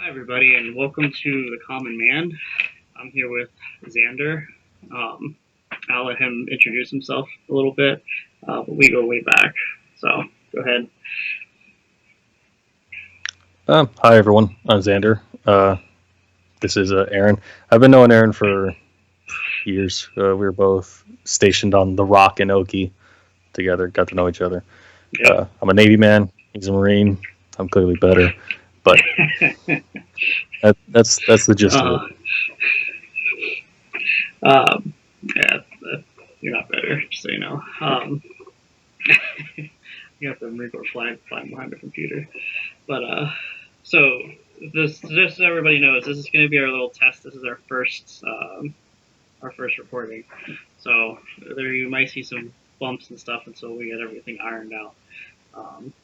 Hi, everybody, and welcome to The Common Man. I'm here with Xander. Um, I'll let him introduce himself a little bit, but we go way back. So go ahead. Hi everyone, I'm Xander. This is Aaron. I've been knowing Aaron for years. We were both stationed on the Rock and Oki together. Got to know each other. Yep. I'm a Navy man. He's a Marine. I'm clearly better, but that's the gist of uh, it. yeah, you're not better, just so you know. You got the Marine Corps flying behind the computer. But so this, just so everybody knows, this is going to be our little test. This is our first recording. So there you might see some bumps and stuff until we get everything ironed out.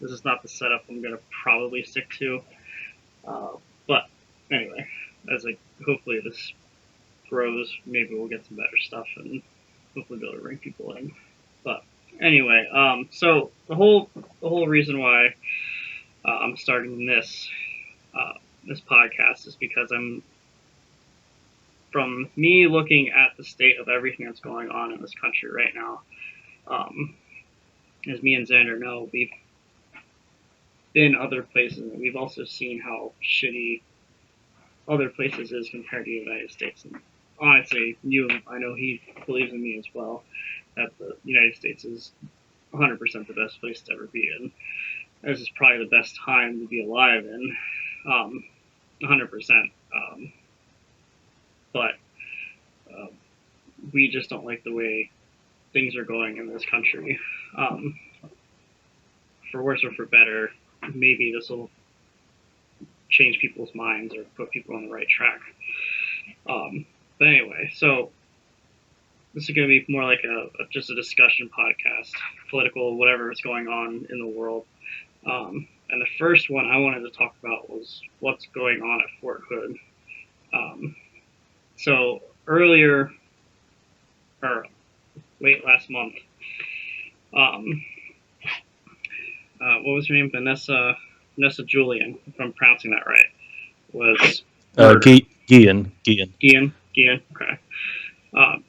This is not the setup I'm going to probably stick to. But anyway, as like hopefully this grows, maybe we'll get some better stuff and hopefully be able to bring people in. But anyway, so the whole reason why I'm starting this podcast is because I'm from me looking at the state of everything that's going on in this country right now. Um, as me and Xander know, we've been other places, and we've also seen how shitty other places is compared to the United States. And honestly, I know he believes in me as well that the United States is 100% the best place to ever be in. This is probably the best time to be alive in, 100%. But uh, we just don't like the way things are going in this country. Um, for worse or for better, maybe this will change people's minds or put people on the right track. But anyway, so this is going to be more like just a discussion podcast, political, whatever is going on in the world. And the first one I wanted to talk about was what's going on at Fort Hood. Um, so earlier, or late last month, um, what was her name? Vanessa Julian, if I'm pronouncing that right, was murdered. Gian. Gian. Okay.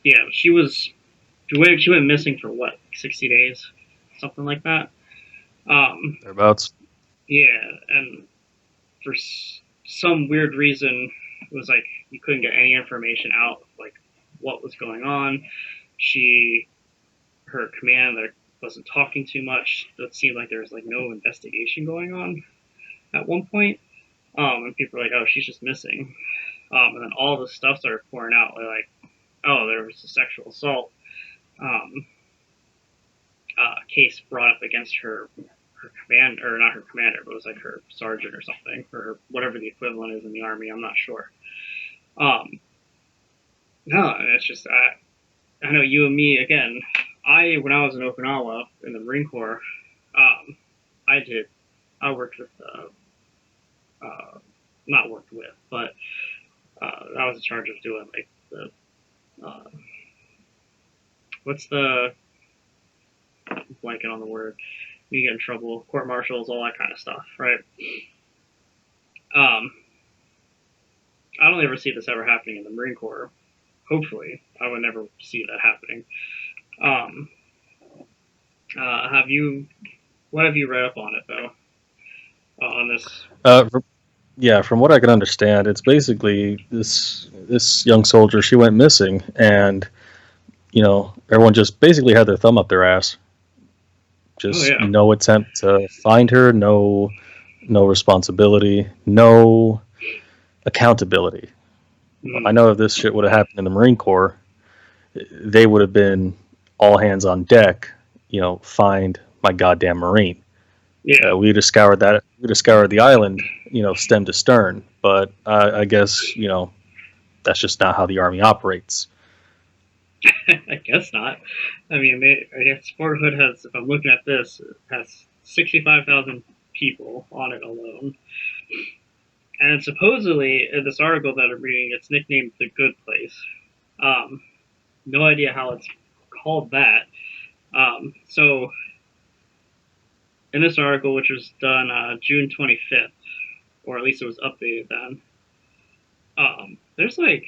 Yeah, she went missing for what, 60 days, something like that. Um, Thereabouts. yeah, and for some weird reason, it was like you couldn't get any information out, like what was going on. She, her commander wasn't talking too much. It seemed like there was like no investigation going on at one point. And people were like, "Oh, she's just missing." And then all this stuff started pouring out, like, "Oh, there was a sexual assault um, case brought up against her commander, or not her commander, but it was like her sergeant or something, or whatever the equivalent is in the army. I'm not sure. Um, no, and it's just I know you and me again. When I was in Okinawa in the Marine Corps, um, I did I worked with not worked with, but I was in charge of doing like the uh, what's the blanking on the word. You get in trouble, court martials, all that kind of stuff, right? Um, I don't ever see this ever happening in the Marine Corps. Hopefully, I would never see that happening. Um, have you? What have you read up on it though? On this? Uh, yeah, from what I can understand, it's basically this young soldier. She went missing, and everyone just basically had their thumb up their ass. Oh Just yeah. no attempt to find her, no responsibility, no accountability. I Mm, know if this shit would have happened in the Marine Corps, they would have been all hands on deck. Find my goddamn Marine. yeah. We just scoured that. We just scoured the island, stem to stern. But I guess that's just not how the Army operates. I guess not. I mean, I guess Fort Hood has. If I'm looking at this, it has 65,000 people on it alone. And supposedly, in this article that I'm reading, it's nicknamed the Good Place. Um, no idea how it's called that. So in this article, which was done June 25th, or at least it was updated then. There's like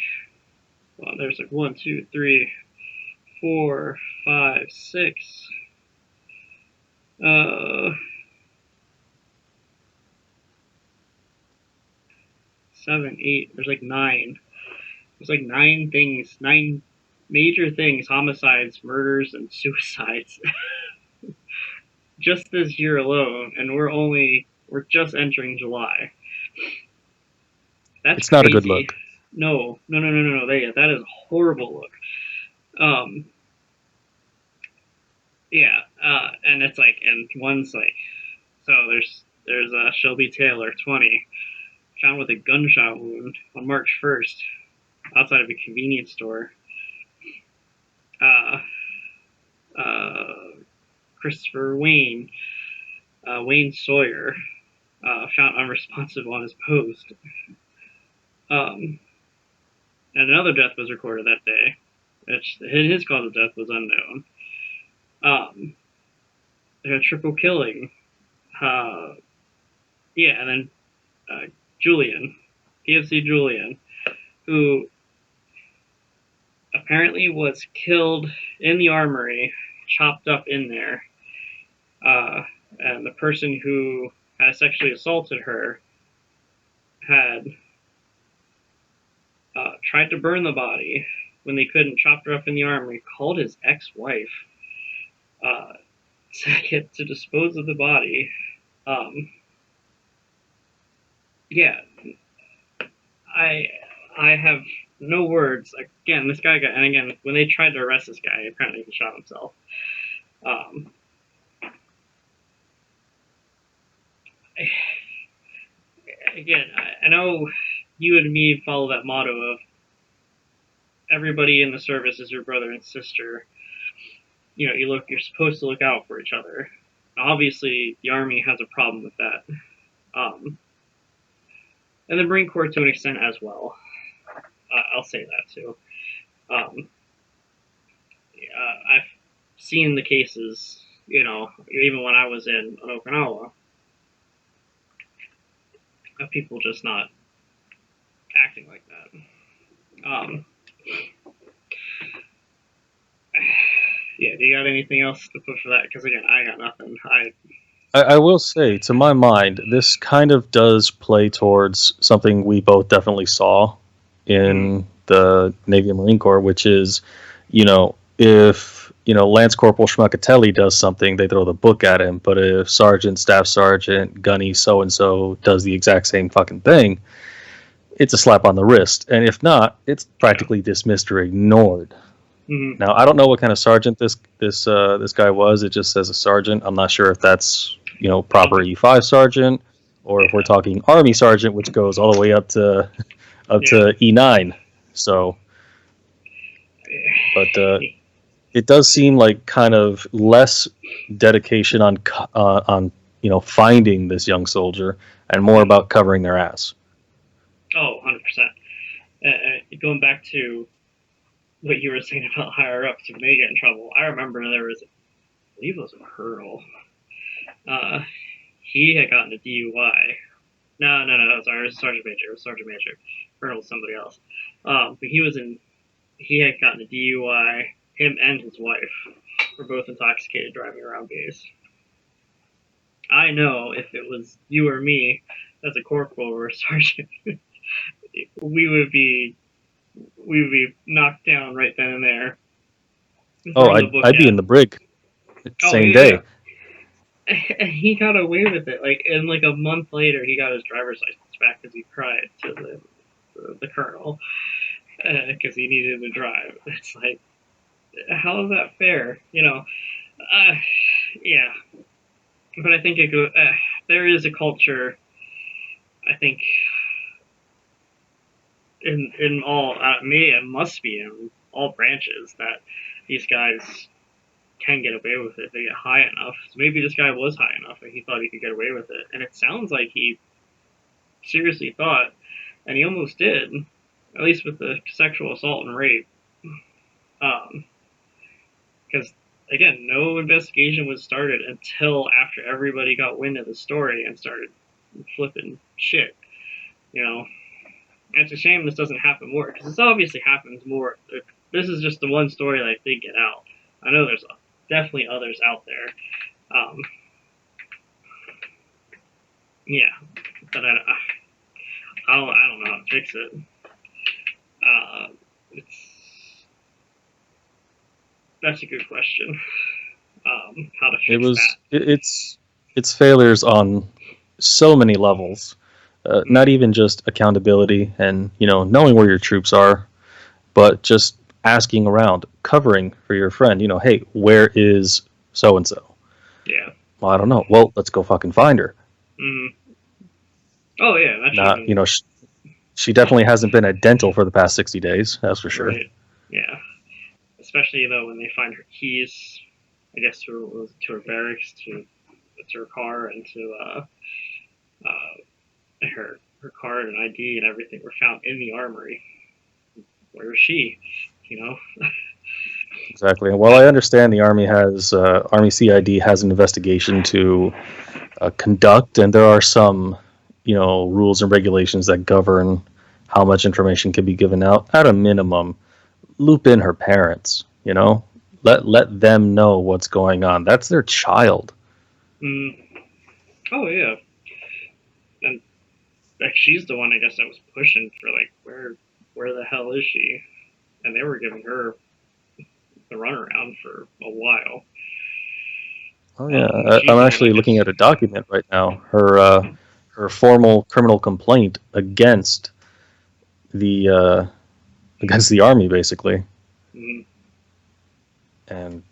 one, two, three, four, five, six, uh, 7, 8. There's like 9. There's like 9 things, 9 major things: homicides, murders, and suicides, just this year alone, and we're just entering July. That's It's not a good crazy. look. No. That is a horrible look. Um, yeah, and it's like, and one's like, so there's Shelby Taylor, 20, found with a gunshot wound on March 1st outside of a convenience store. Uh, uh, Christopher Wayne Sawyer, found unresponsive on his post. Um, and another death was recorded that day. His cause of death was unknown. A triple killing. Uh, yeah, and then Julian, PFC Julian, who apparently was killed in the armory, chopped up in there. And the person who had sexually assaulted her had tried to burn the body. When they couldn't, chopped her up in the armory, called his ex-wife to dispose of the body. Um, yeah, I I have no words. Again, this guy got, and again, when they tried to arrest this guy, apparently he shot himself. Um, Again, I know you and me follow that motto of everybody in the service is your brother and sister. You know, you're supposed to look out for each other. Obviously, the Army has a problem with that, and the Marine Corps to an extent as well. I'll say that too. I've seen the cases, even when I was in Okinawa, of people just not acting like that. Yeah, do you got anything else to put for that? Because again, I got nothing. I will say, to my mind, this kind of does play towards something we both definitely saw in the Navy and Marine Corps, which is, if Lance Corporal Schmuckatelli does something, they throw the book at him. But if Sergeant, Staff Sergeant, Gunny, so and so does the exact same fucking thing, it's a slap on the wrist. And if not, it's practically dismissed or ignored. Mm-hmm. Now, I don't know what kind of sergeant this guy was. It just says a sergeant. I'm not sure if that's proper E5 sergeant, or if we're talking Army sergeant, which goes all the way up to E9. So, but it does seem like kind of less dedication on finding this young soldier, and more about covering their ass. Oh, 100%. Going back to what you were saying about higher ups who may get in trouble, I remember there was, I believe it was a colonel. He had gotten a DUI. No, sorry, it was Sergeant Major. It was Sergeant Major. Colonel was somebody else. But he had gotten a DUI. Him and his wife were both intoxicated driving around base. I know if it was you or me as a corporal or a sergeant, we would be knocked down right then and there. Oh, I'd be in the brig same day. And he got away with it. And like a month later, he got his driver's license back because he cried to the colonel because he needed to drive. It's like, how is that fair? Yeah. But I think there is a culture. I think in all it must be in all branches that these guys can get away with it. They get high enough. So maybe this guy was high enough and he thought he could get away with it. And it sounds like he seriously thought, and he almost did, at least with the sexual assault and rape. Because again, no investigation was started until after everybody got wind of the story and started flipping shit. You know, it's a shame this doesn't happen more because this obviously happens more. This is just the one story that I did get out. I know there's definitely others out there. Yeah, but I don't know how to fix it. It's That's a good question. How to It fix was that? it's failures on so many levels. Not Mm, even just accountability and knowing where your troops are, but just asking around, covering for your friend. Hey, where is so and so? yeah. Well, I don't know. Well, let's go fucking find her. Mm. Oh yeah, that should have Not been she definitely hasn't been at dental for the past 60 days. That's for sure. right. Yeah, especially though when they find her keys, I guess to her barracks, to her car, and to her card and ID and everything were found in the armory. Where was she? You know. Exactly. Well, I understand the Army has Army CID has an investigation to conduct, and there are some, rules and regulations that govern how much information can be given out. At a minimum, loop in her parents. Let them know what's going on. That's their child. Mm. Oh yeah, and like she's the one I guess that was pushing for like where the hell is she? And they were giving her the runaround for a while. Oh yeah, She's I'm the one I actually looking guess. at a document right now. Her formal criminal complaint the uh, against the Army, basically. Mm, And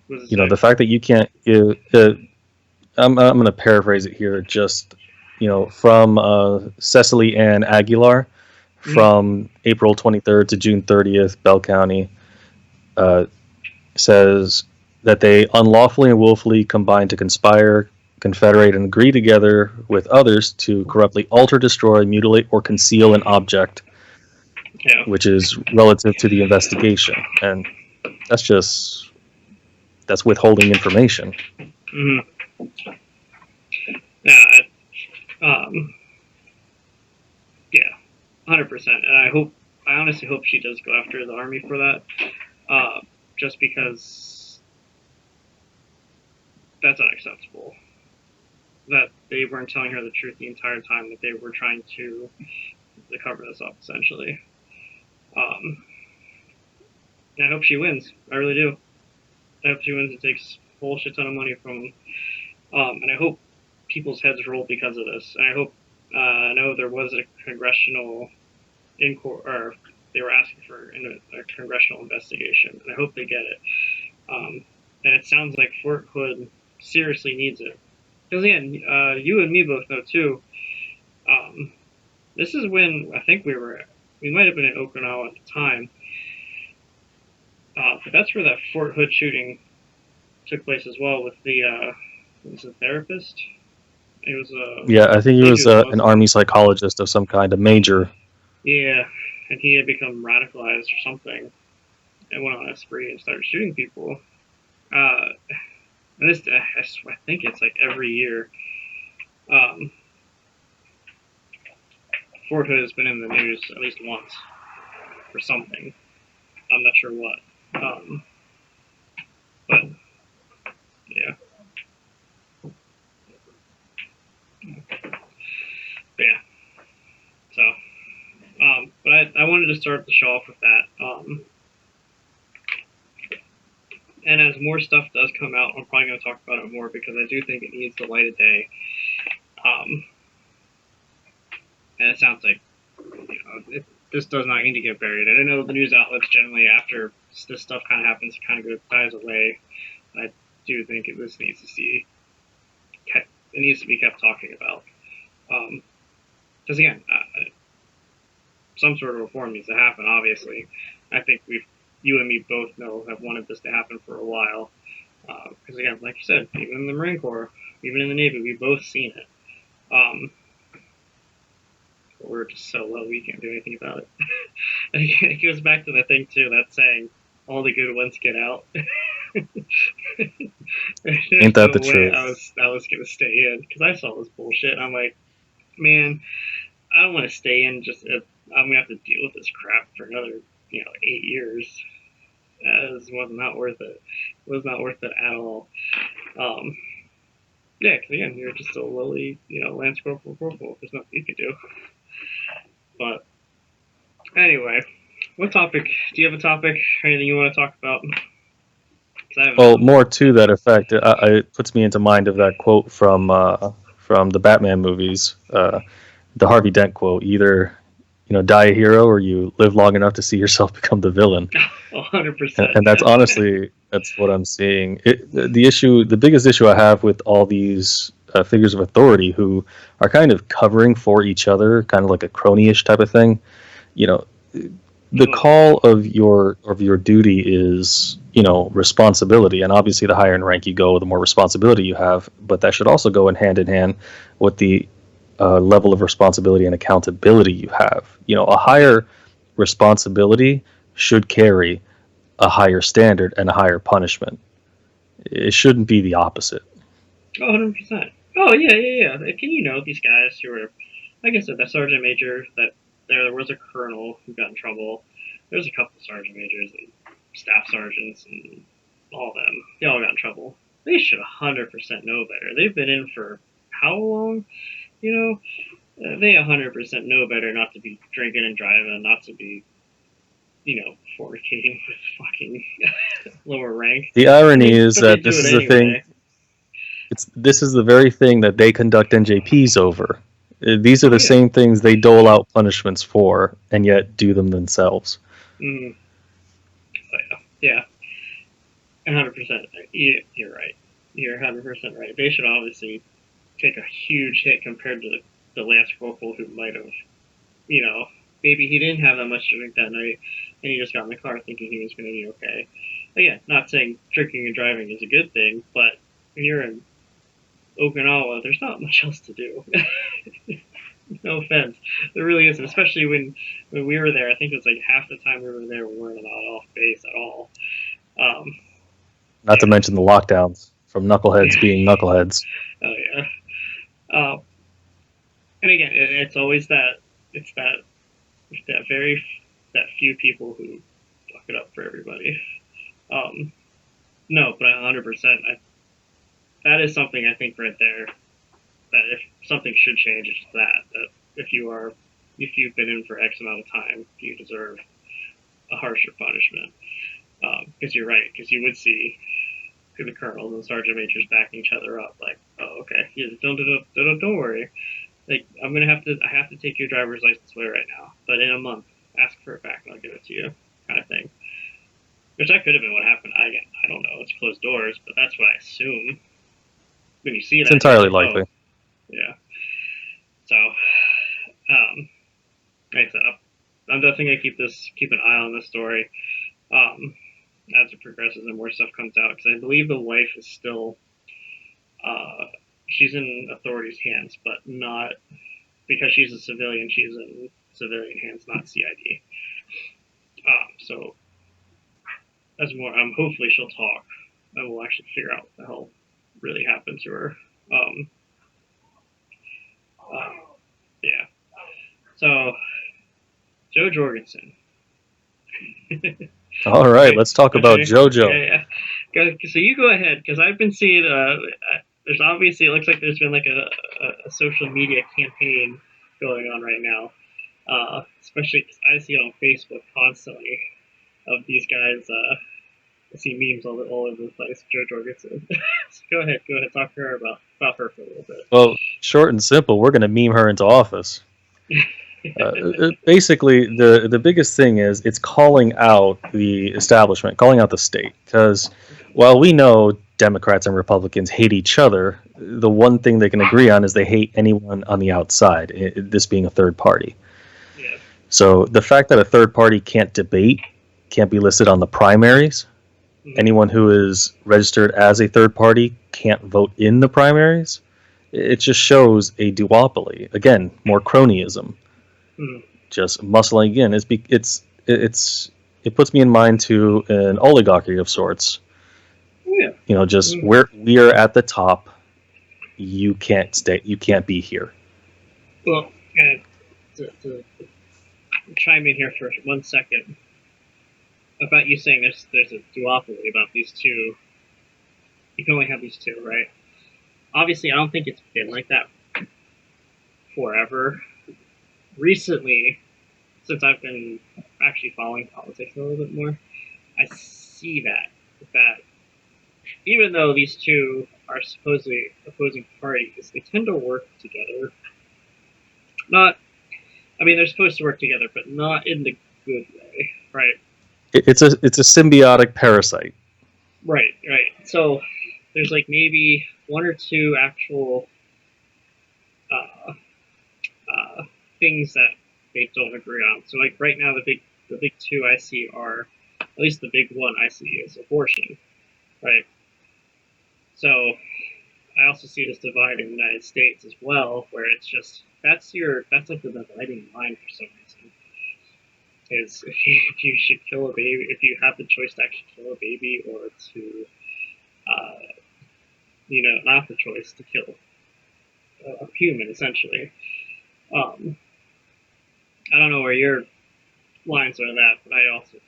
was it the say? fact that you can't give I'm going to paraphrase it here, just from Cecily Ann Aguilar Mm, from April 23rd to June 30th, Bell County, uh, says that they unlawfully and willfully combined to conspire, confederate, and agree together with others to corruptly alter, destroy, mutilate, or conceal an object, yeah. which is relative to the investigation. And that's that's withholding information. Mm, yeah. Yeah. 100%. And I honestly hope she does go after the army for that. Just because that's unacceptable. That they weren't telling her the truth the entire time. That they were trying to cover this up, essentially. Um, and I hope she wins. I really do. I hope she wins and takes a whole shit ton of money from them. And I hope people's heads roll because of this. And I hope I know there was a congressional inquiry, or they were asking for a congressional investigation, and I hope they get it. And it sounds like Fort Hood seriously needs it. Because again, you and me both know too. Um, this is when I think we might have been in Okinawa at the time, but that's where that Fort Hood shooting took place as well with the was a therapist. It was Yeah, I think he maybe was it was an Muslim. army psychologist of some kind, a major. Yeah, and he had become radicalized or something and went on a spree and started shooting people. Uh, and this, I think it's like every year. Um, Fort Hood has been in the news at least once for something. I'm not sure what. But yeah, but yeah. So, but I wanted to start the show off with that. And as more stuff does come out, I'm probably going to talk about it more because I do think it needs the light of day. Um, and it sounds like this does not need to get buried. And I know the news outlets generally, after this stuff kind of happens, kind of dies away. I do think this needs to see it needs to be kept talking about. Because again, some sort of reform needs to happen. Obviously, I think you and me both know, have wanted this to happen for a while. Because again, like you said, even in the Marine Corps, even in the Navy, we've both seen it. Um, but we're just so low, we can't do anything about it. It goes back to the thing too, that saying, "All the good ones get out." Ain't There's that no the way truth? I was gonna stay in because I saw this bullshit. And I'm like, man, I don't want to stay in just. I'm gonna have to deal with this crap for another 8 years. It was not worth it. It was not worth it at all. Um, yeah, because again, you're just a lowly, Lance Corporal. There's nothing you can do. But anyway, what topic? Do you have a topic? Anything you want to talk about? 'Cause I have Well, another one. more to that effect, it puts me into mind of that quote from the Batman movies, the Harvey Dent quote: "Either die a hero, or you live long enough to see yourself become the villain." 100%. And that's honestly that's what I'm seeing. The biggest issue I have with all these figures of authority who are kind of covering for each other, kind of like a crony-ish type of thing. You know, the call of your duty is responsibility, and obviously the higher in rank you go, the more responsibility you have. But that should also go in hand with the level of responsibility and accountability you have. A higher responsibility should carry a higher standard and a higher punishment. It shouldn't be the opposite. 100%. Oh yeah, yeah, yeah. Can these guys who were, like I said, that sergeant major, that there was a colonel who got in trouble. There's a couple sergeant majors and staff sergeants and all of them. They all got in trouble. They should 100% know better. They've been in for how long? They 100% know better not to be drinking and driving, not to be, fornicating with fucking lower rank. The irony is But they that do this it is the thing. anyway. This is the very thing that they conduct NJPs over. These are Oh the yeah. same things they dole out punishments for, and yet do them themselves. Mm. Oh, yeah. Yeah. 100%. You're right. You're 100% right. They should obviously take a huge hit compared to the last corporal who might have, you know, maybe he didn't have that much to drink that night and he just got in the car thinking he was going to be okay. Again, not saying drinking and driving is a good thing, but when you're in Okinawa, there's not much else to do. No offense, there really isn't. Especially when we were there, I think it was like half the time we were there, we weren't allowed off base at all. Um, Not to yeah. mention the lockdowns from knuckleheads being knuckleheads. Oh yeah. Uh, and again, it's always that it's that very that few people who fuck it up for everybody. Um, no, but 100%. That is something I think right there that if something should change, it's that if you've been in for X amount of time, you deserve a harsher punishment. Because you're right, because you would see the colonels and sergeant majors backing each other up, like, oh, okay, yeah, don't worry, like I have to take your driver's license away right now, but in a month, ask for it back and I'll give it to you, kind of thing. Which that could have been what happened. I don't know. It's closed doors, but that's what I assume. When you see It's that, you're entirely like, likely. oh, yeah. So, like I said, I'm definitely gonna keep an eye on this story um, as it progresses and more stuff comes out because I believe the wife is still she's in authorities' hands, but not because she's a civilian. She's in civilian hands, not CID. So as more, hopefully she'll talk and we'll actually figure out what the hell really happened to her. Um, uh, yeah. So Joe Jorgensen. All right, Okay. let's talk about Okay. JoJo. Yeah. Yeah. So you go ahead because I've been seeing. There's obviously it looks like there's been like a social media campaign going on right now. Especially because I see it on Facebook constantly of these guys. I see memes all over the place. Joe Jorgensen. So go ahead. Talk to her about her for a little bit. Well, short and simple, we're going to meme her into office. Basically, the biggest thing is it's calling out the establishment, calling out the state. Because while we know Democrats and Republicans hate each other, the one thing they can agree on is they hate anyone on the outside, this being a third party. Yeah. So the fact that a third party can't debate, can't be listed on the primaries, Mm-hmm. anyone who is registered as a third party can't vote in the primaries, it just shows a duopoly. Again, more cronyism. Mm-hmm. Just muscling in. It puts me in mind to an oligarchy of sorts. Oh, yeah. Just Mm-hmm. we are at the top. You can't stay. You can't be here. Well, and to chime in here for 1 second about you saying there's a duopoly about these two. You can only have these two, right? Obviously, I don't think it's been like that forever. Recently, since I've been actually following politics a little bit more, I see that even though these two are supposedly opposing parties, they tend to work together. Not, I mean, they're supposed to work together, but not in the good way, right? It's a symbiotic parasite. Right. So there's like maybe one or two actual uh, uh, things that they don't agree on. So like right now, the big two I see are, at least the big one I see is abortion, right? So I also see this divide in the United States as well, where it's just that's like the dividing line for some reason. Is if you should kill a baby, if you have the choice to actually kill a baby or to, uh, not the choice to kill a human, essentially. Um, I don't know where your lines are on that, but I also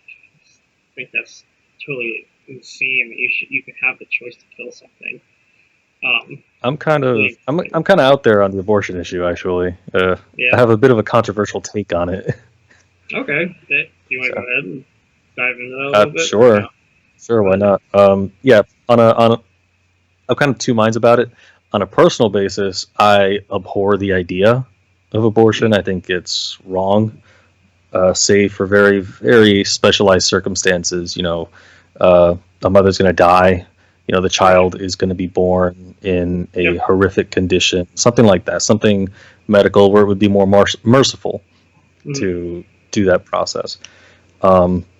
think that's totally insane that you could have the choice to kill something. I'm kind of Like, I'm kind of out there on the abortion issue. Actually, I yeah. have a bit of a controversial take on it. Okay. Do you want to So, go ahead and dive into that a little bit? Or sure, no? sure, Go why ahead. not? Yeah, I'm kind of two minds about it. On a personal basis, I abhor the idea of abortion. I think it's wrong, save for very, very specialized circumstances. A mother's going to die. The Right. child is going to be born in a Yep. horrific condition, something like that, something medical where it would be more merciful Mm-hmm. to do that process.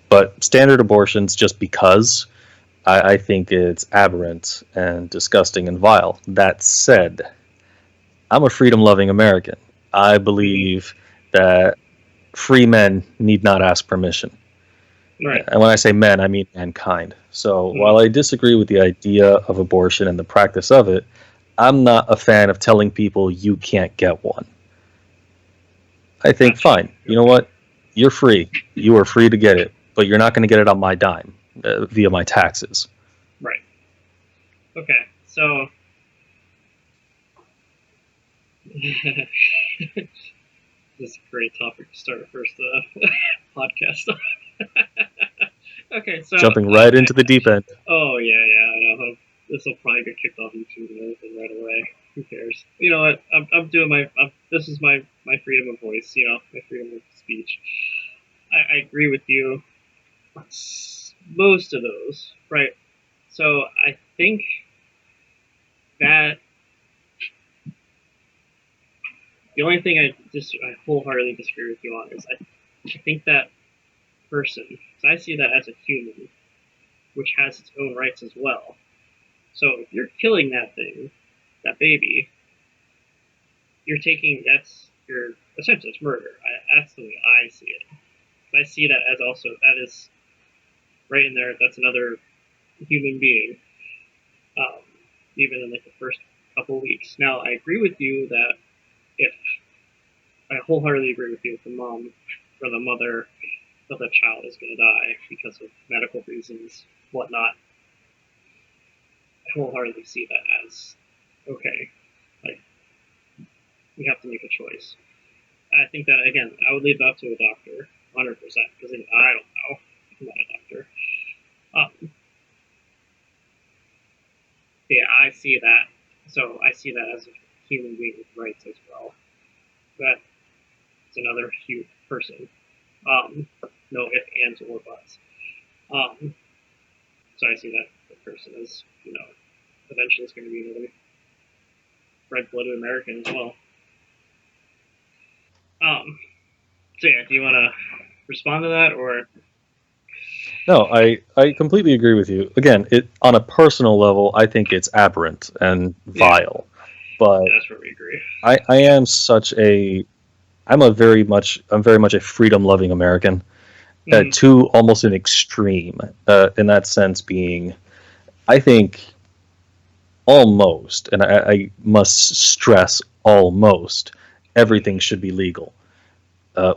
But standard abortions, just because I think it's aberrant and disgusting and vile. That said, I'm a freedom loving American. I Mm-hmm. believe that free men need not ask permission. Right. And when I say men, I mean mankind. So while Mm-hmm. I disagree with the idea of abortion and the practice of it, I'm not a fan of telling people you can't get one. I think, Gotcha. fine, you know Okay. what? You're free. You are free to get it, but you're not going to get it on my dime via my taxes. Right. Okay. So this is a great topic to start our first podcast. Okay. So Jumping right into the deep end. oh yeah. I know. This will probably get kicked off YouTube and everything right away. Who cares? You know what? I'm doing this is my freedom of voice. My freedom of speech. I agree with you on most of those. Right. So I think that the only thing I wholeheartedly disagree with you on is I think that person, because I see that as a human, which has its own rights as well. So if you're killing that thing, that baby, you're taking you're essentially it's murder. That's the way I see it. I see that as also that is right in there. That's another human being, um, even in like the first couple weeks. Now I agree with you that if I wholeheartedly agree with you, if the mom or the mother of the child is going to die because of medical reasons, whatnot, I wholeheartedly see that as okay. Like we have to make a choice. I think that again, I would leave that to a doctor, 100%, because I don't know. I'm not a doctor. Um, yeah, I see that. So I see that as a human being with rights as well. That it's another huge person. No ifs, ands, or buts. Um, so I see that the person is, eventually is going to be another red-blooded American as well. Um, so yeah, do you want to respond to that, or No, I completely agree with you. Again, it on a personal level, I think it's aberrant and yeah, vile. But that's where we agree. I am such a I'm very much a freedom loving American. Mm-hmm. To almost an extreme. In that sense, being I think almost, and I must stress almost, everything should be legal.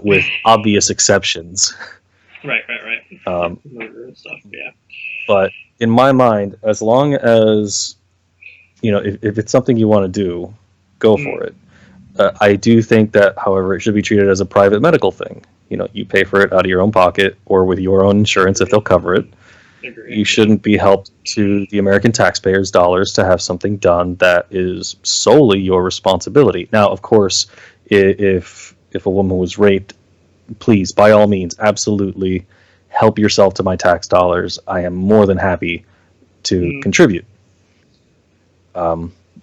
with obvious exceptions. Right. Um, Murder and stuff. Yeah. but in my mind, as long as if it's something you want to do, go for it. I do think that, however, it should be treated as a private medical thing. You pay for it out of your own pocket or with your own insurance if they'll cover it. You shouldn't be helped to the American taxpayers' dollars to have something done that is solely your responsibility. Now, of course, if a woman was raped, please, by all means, absolutely help yourself to my tax dollars. I am more than happy to contribute.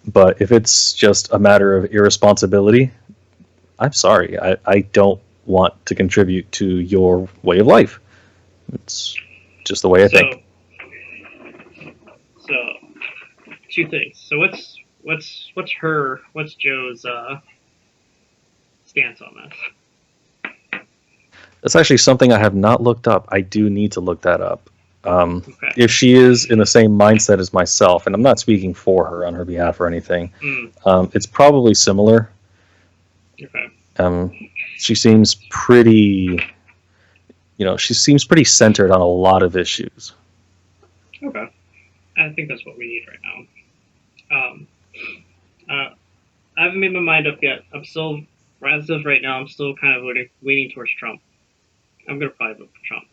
But if it's just a matter of irresponsibility, I'm sorry. I don't want to contribute to your way of life. It's just the way I think. So, two things. So what's Joe's stance on this? That's actually something I have not looked up. I do need to look that up. Okay. If she is in the same mindset as myself, and I'm not speaking for her on her behalf or anything, it's probably similar. Okay. She seems pretty, centered on a lot of issues. Okay. I think that's what we need right now. I haven't made my mind up yet. As of right now, I'm still kind of leaning towards Trump. I'm going to probably vote for Trump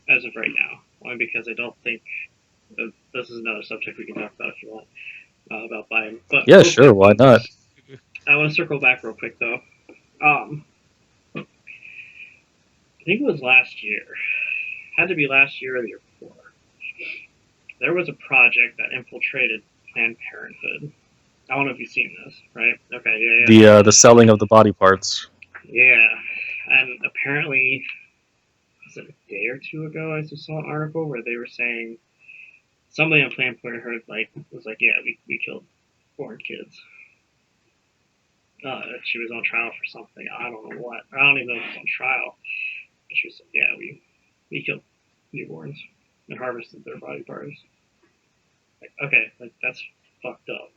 as of right now, only because I don't think this is another subject we can talk about if you want, about Biden. But yeah, sure, why not? I want to circle back real quick, though. I think it was last year. Had to be last year or the year before. There was a project that infiltrated Planned Parenthood. I don't know if you've seen this, right? Okay, yeah. The selling of the body parts. Yeah, and apparently, was it a day or two ago? I just saw an article where they were saying somebody on Planned Parenthood was like, yeah, we killed foreign kids. She was on trial for something. I don't know what. I don't even know if it was on trial. But she was like, yeah, we killed newborns and harvested their body parts. Like, okay, that's fucked up,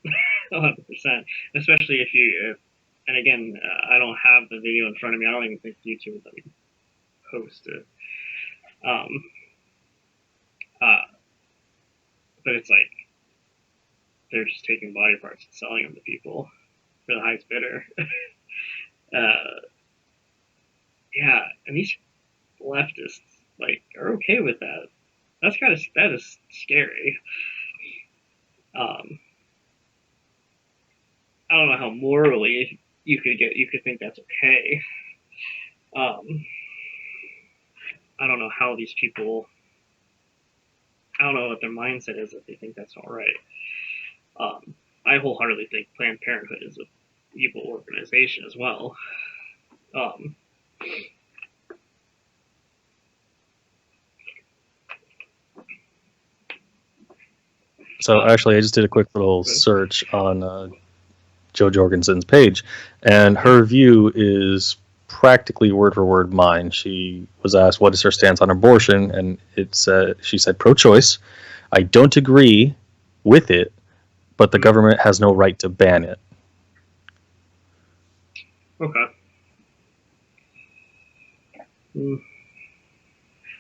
100%. Especially if and again, I don't have the video in front of me. I don't even think YouTube would let me post it. But it's like they're just taking body parts and selling them to people for the highest bidder. Yeah, and these leftists are okay with that. That is scary. I don't know how morally you could think that's okay. I don't know how these people. I don't know what their mindset is if they think that's all right. I wholeheartedly think Planned Parenthood is an evil organization as well. So actually, I just did a quick little search on Jo Jorgensen's page, and her view is practically word for word mine. She was asked what is her stance on abortion, and she said pro-choice. I don't agree with it, but the government has no right to ban it. Okay.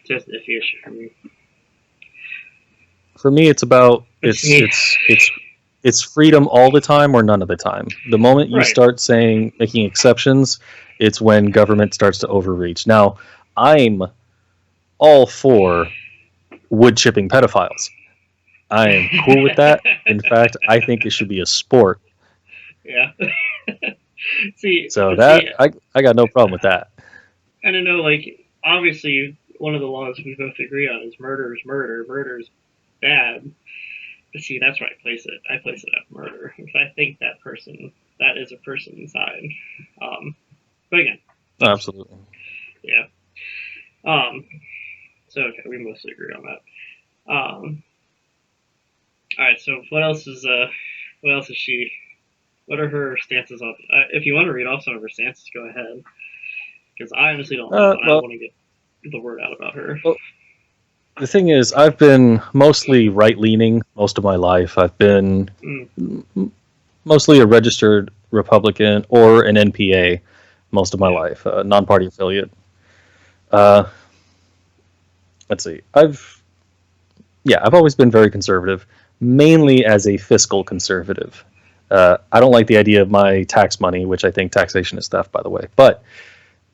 Just an iffy issue for me. For me, it's about it's freedom all the time or none of the time. The moment you start making exceptions, it's when government starts to overreach. Now, I'm all for wood chipping pedophiles. I am cool with that. In fact, I think it should be a sport. Yeah. I got no problem with that. I don't know, obviously one of the laws we both agree on is murder is murder. Murder is bad. But see, that's where I place it. I place it at murder. If I think that is a person inside. But again. Absolutely. Yeah. So okay, we mostly agree on that. Alright, so what else is she? What are her stances on? If you want to read off some of her stances, go ahead. Because I honestly don't know. I want to get the word out about her. Well, the thing is, I've been mostly right-leaning most of my life. I've been mostly a registered Republican or an NPA. most of my Yeah. life, non-party affiliate. Uh, let's see. I've always been very conservative, mainly as a fiscal conservative. I don't like the idea of my tax money, which I think taxation is theft, by the way. But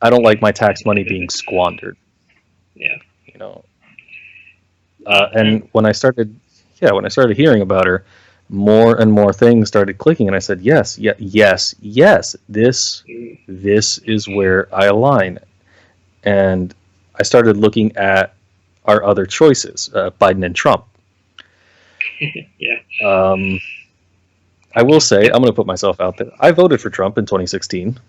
I don't like my tax money being squandered. Yeah. You know, And and when I started hearing about her, more and more things started clicking, and I said, yes, yes. This is where I align, and I started looking at our other choices, Biden and Trump. yeah. Um, I will say, I'm going to put myself out there. I voted for Trump in 2016 Mhm.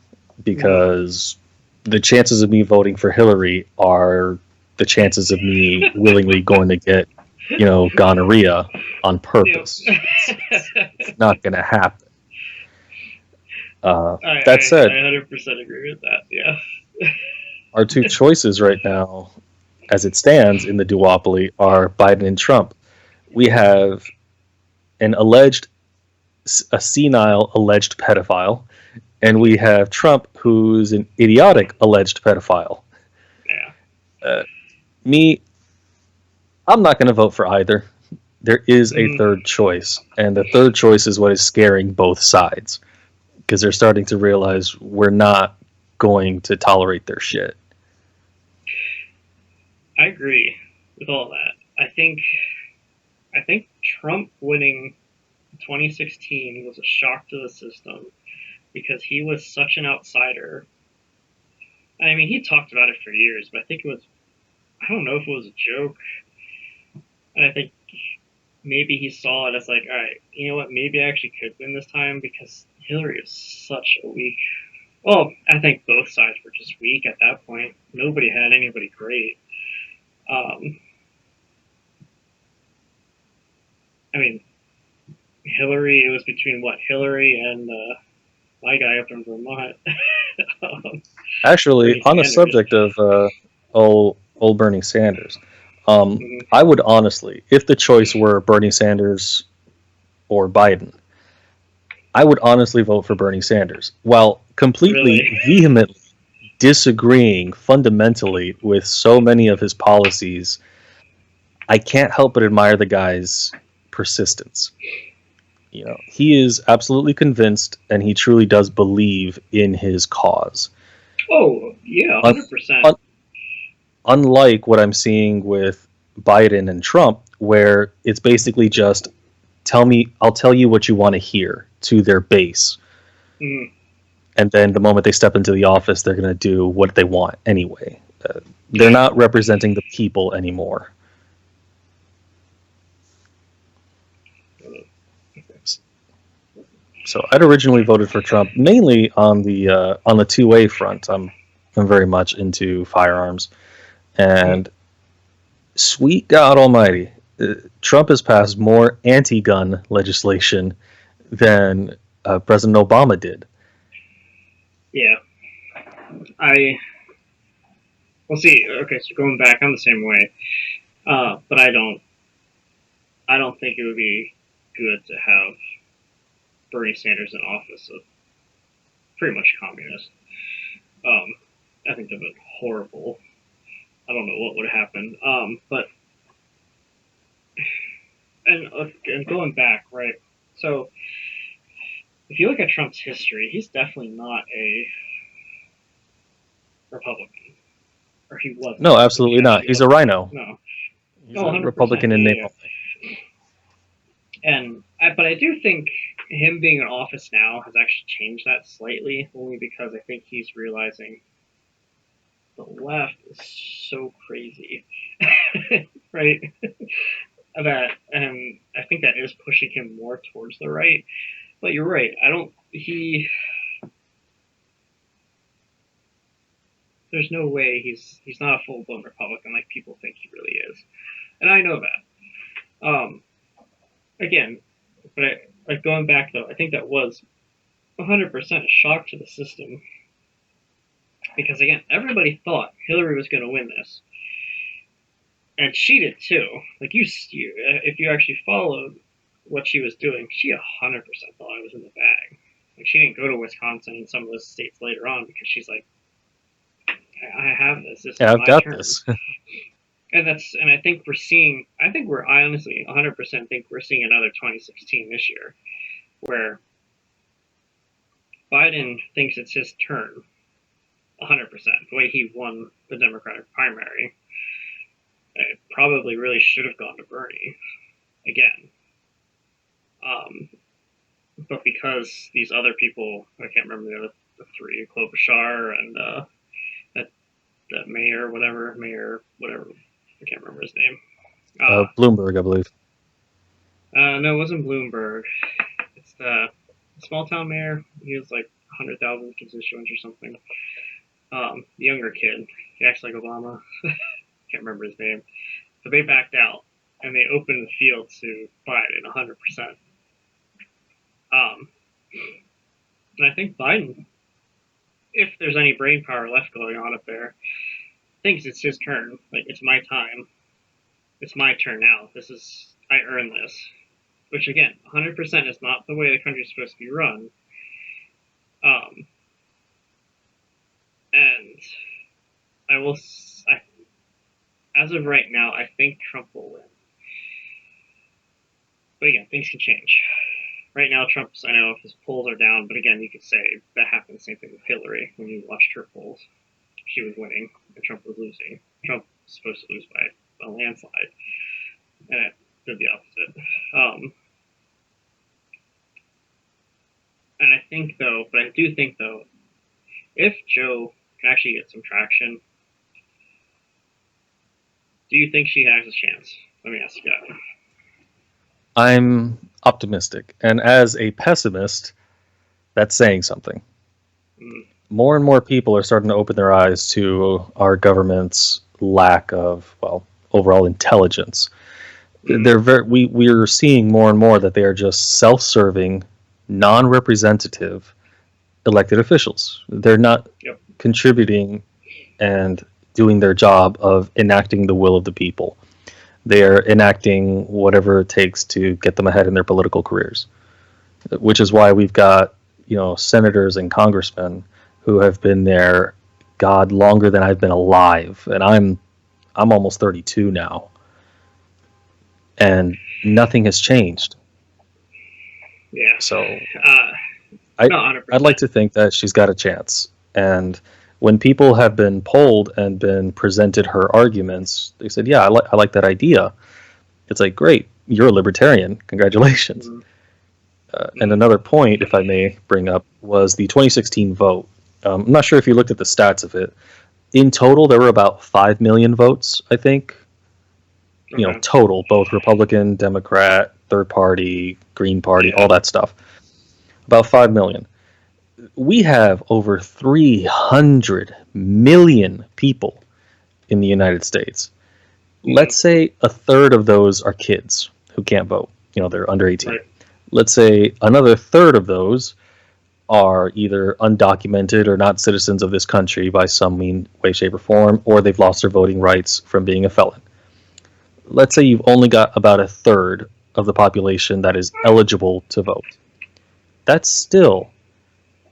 because the chances of me voting for Hillary are the chances of me willingly going to get, gonorrhea on Yep. purpose. It's not going to happen. That I said, 100% agree with that. Yeah. our two choices right now, as it stands in the duopoly, are Biden and Trump. We have an a senile alleged pedophile, and we have Trump, who's an idiotic alleged pedophile. Yeah. Uh, me, I'm not going to vote for either. There is a Mhm. third choice, and the third choice is what is scaring both sides because they're starting to realize we're not going to tolerate their shit. I agree with all that. I think Trump winning 2016 was a shock to the system because he was such an outsider. I mean, he talked about it for years, but I think it was, I don't know if it was a joke. And I think maybe he saw it as like, all right, you know what, maybe I actually could win this time because Hillary is such a weak. Well, I think both sides were just weak at that point. Nobody had anybody great. Um, I mean, Hillary, it was between what, Hillary and my guy up in Vermont, um, Actually, Bernie on the Sanders. subject of old Bernie Sanders, Mm-hmm. I would honestly, if the choice were Bernie Sanders or Biden, I would honestly vote for Bernie Sanders, while completely Really? vehemently disagreeing fundamentally with so many of his policies. I can't help but admire the guy's persistence. He is absolutely convinced and he truly does believe in his cause. Oh, yeah, Un- 100%. un- Unlike what I'm seeing with Biden and Trump, where it's basically just I'll tell you what you want to hear to their base. Mm, And then the moment they step into the office, they're going to do what they want anyway. They're yeah. not representing the people anymore. So I'd originally voted for Trump mainly on the two-way front. I'm very much into firearms, Mm, and sweet God Almighty, Trump has passed more anti-gun legislation than President Obama did. yeah. I, well, see, okay, so going back, I'm the same way. But I don't think it would be good to have Bernie Sanders in office, so pretty much communist. Um, I think that would be horrible. I don't know what would happen. But and going back, right? So if you look at Trump's history, he's definitely not a Republican, or he wasn't. No, Let me absolutely not. actually He's a look. rhino. No, He's no, a 100%. Republican in name Yeah, only. but I do think him being in office now has actually changed that slightly, only because I think he's realizing the left is so crazy, right? That and I think that is pushing him more towards the right. But you're right. I don't. There's no way he's not a full blown Republican like people think he really is, and I know that. Again, but like going back though, I think that was 100% a shock to the system because again, everybody thought Hillary was going to win this, and she did too. Like if you actually followed what she was doing, she 100% thought it was in the bag. Like, she didn't go to Wisconsin and some of those states later on because she's like, I have this. This Yeah, is I've my got turn. this. And I think we're seeing. I honestly 100% think we're seeing another 2016 this year, where Biden thinks it's his turn. 100%. The way he won the Democratic primary, it probably really should have gone to Bernie again. Um, but because these other people, I can't remember the three, Klobuchar and that mayor, whatever, I can't remember his name. Bloomberg, I believe. No, it wasn't Bloomberg. It's the small town mayor. He was like 100,000 constituents or something. The younger kid. He acts like Obama. Can't remember his name. So they backed out and they opened the field to Biden 100%. Um, and I think Biden, if there's any brain power left going on up there, thinks it's his turn. Like, it's my time. It's my turn now. I earned this. Which, again, 100% is not the way the country's supposed to be run. Um, and as of right now, I think Trump will win. But again, things can change. Right now, I know his polls are down, but again, you could say that happened the same thing with Hillary when you watched her polls. She was winning and Trump was losing. Trump was supposed to lose by a landslide, and it did the opposite. And I do think though, if Joe can actually get some traction, do you think she has a chance? Let me ask you that. I'm optimistic, and as a pessimist, that's saying something. Mm. More and more people are starting to open their eyes to our government's lack of, well, overall intelligence. We're seeing more and more that they are just self-serving, non-representative elected officials. They're not Yep. contributing and doing their job of enacting the will of the people. They are enacting whatever it takes to get them ahead in their political careers, which is why we've got, senators and congressmen who have been there, God, longer than I've been alive, and I'm almost 32 now, and nothing has changed. Yeah. So No, 100%. I'd like to think that she's got a chance. And when people have been polled and been presented her arguments, they said, "Yeah, I like that idea." It's like, great, you're a libertarian. Congratulations. Mm-hmm. And another point, if I may bring up, was the 2016 vote. I'm not sure if you looked at the stats of it. In total, there were about 5 million votes, I think. Okay. Total, both Republican, Democrat, third party, Green Party, all that stuff. About 5 million. We have over 300 million people in the United States. Mm-hmm. Let's say a third of those are kids who can't vote. They're under 18. Right. Let's say another third of those are either undocumented or not citizens of this country by some mean, way, shape, or form, or they've lost their voting rights from being a felon. Let's say you've only got about a third of the population that is eligible to vote. That's still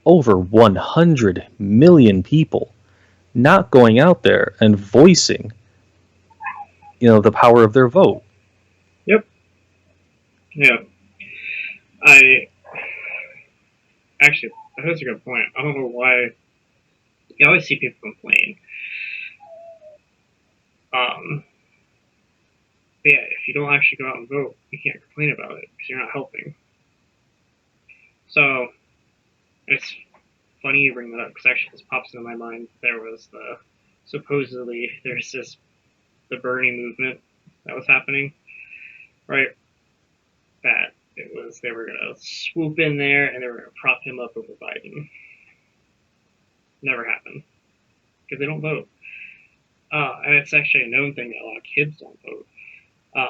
over 100 million people not going out there and voicing, the power of their vote. Yep. Yeah. Actually, that's a good point. I don't know why. You always see people complain. But yeah, if you don't actually go out and vote, you can't complain about it because you're not helping. So it's funny you bring that up because actually this pops into my mind. Supposedly there's the Bernie movement that was happening, right? That they were gonna swoop in there and they were gonna prop him up over Biden. Never happened because they don't vote. And it's actually a known thing that a lot of kids don't vote,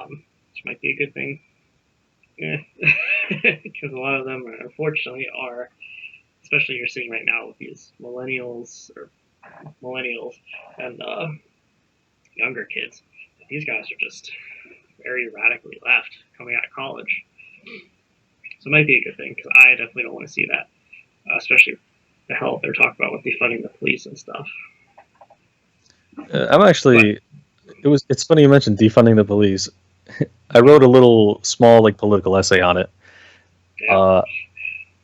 which might be a good thing. Yeah, because a lot of them, unfortunately, are, especially you're seeing right now with these millennials and younger kids. These guys are just very radically left coming out of college. So it might be a good thing because I definitely don't want to see that. especially the hell they're talking about with defunding the police and stuff. I'm actually. It's funny you mentioned defunding the police. I wrote a little small like political essay on it. Yeah.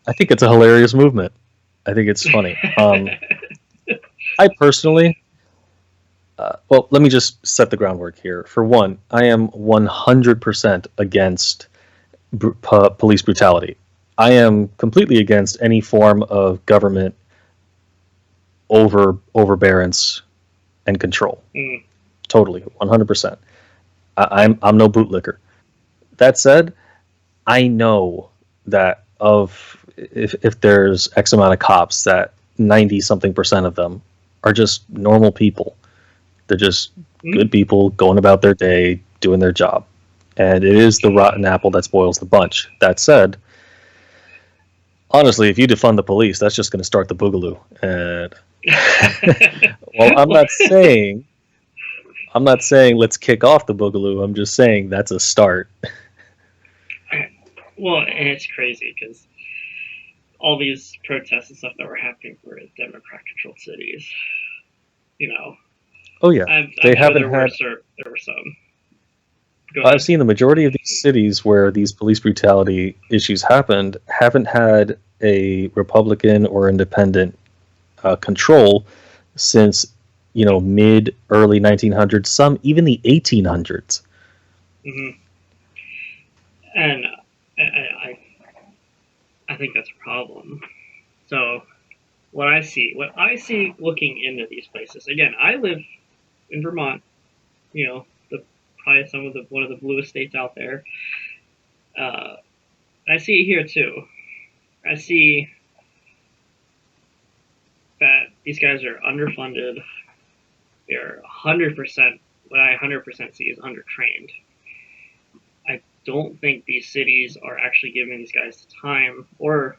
I think it's a hilarious movement. I think it's funny. I personally, well, let me just set the groundwork here. For one, I am 100% against police brutality. I am completely against any form of government overbearance and control. Mm. Totally, 100%. I'm no bootlicker. That said, I know that if there's X amount of cops, that 90 something percent of them are just normal people. They're just good people going about their day, doing their job. And it is the rotten apple that spoils the bunch. That said, honestly, if you defund the police, that's just going to start the boogaloo. And well, I'm not saying let's kick off the boogaloo. I'm just saying that's a start. Well, and it's crazy because all these protests and stuff that were happening were in Democrat-controlled cities. You know. Oh yeah, they haven't had. There were some. I've seen the majority of these cities where these police brutality issues happened haven't had a Republican or independent control since mid early 1900s, some even the 1800s. Mm-hmm. And I think that's a problem. So what I see looking into these places, again, I live in Vermont. Probably one of the bluest states out there. I see it here too. I see that these guys are underfunded. They're 100%. What I 100% see is undertrained. I don't think these cities are actually giving these guys the time or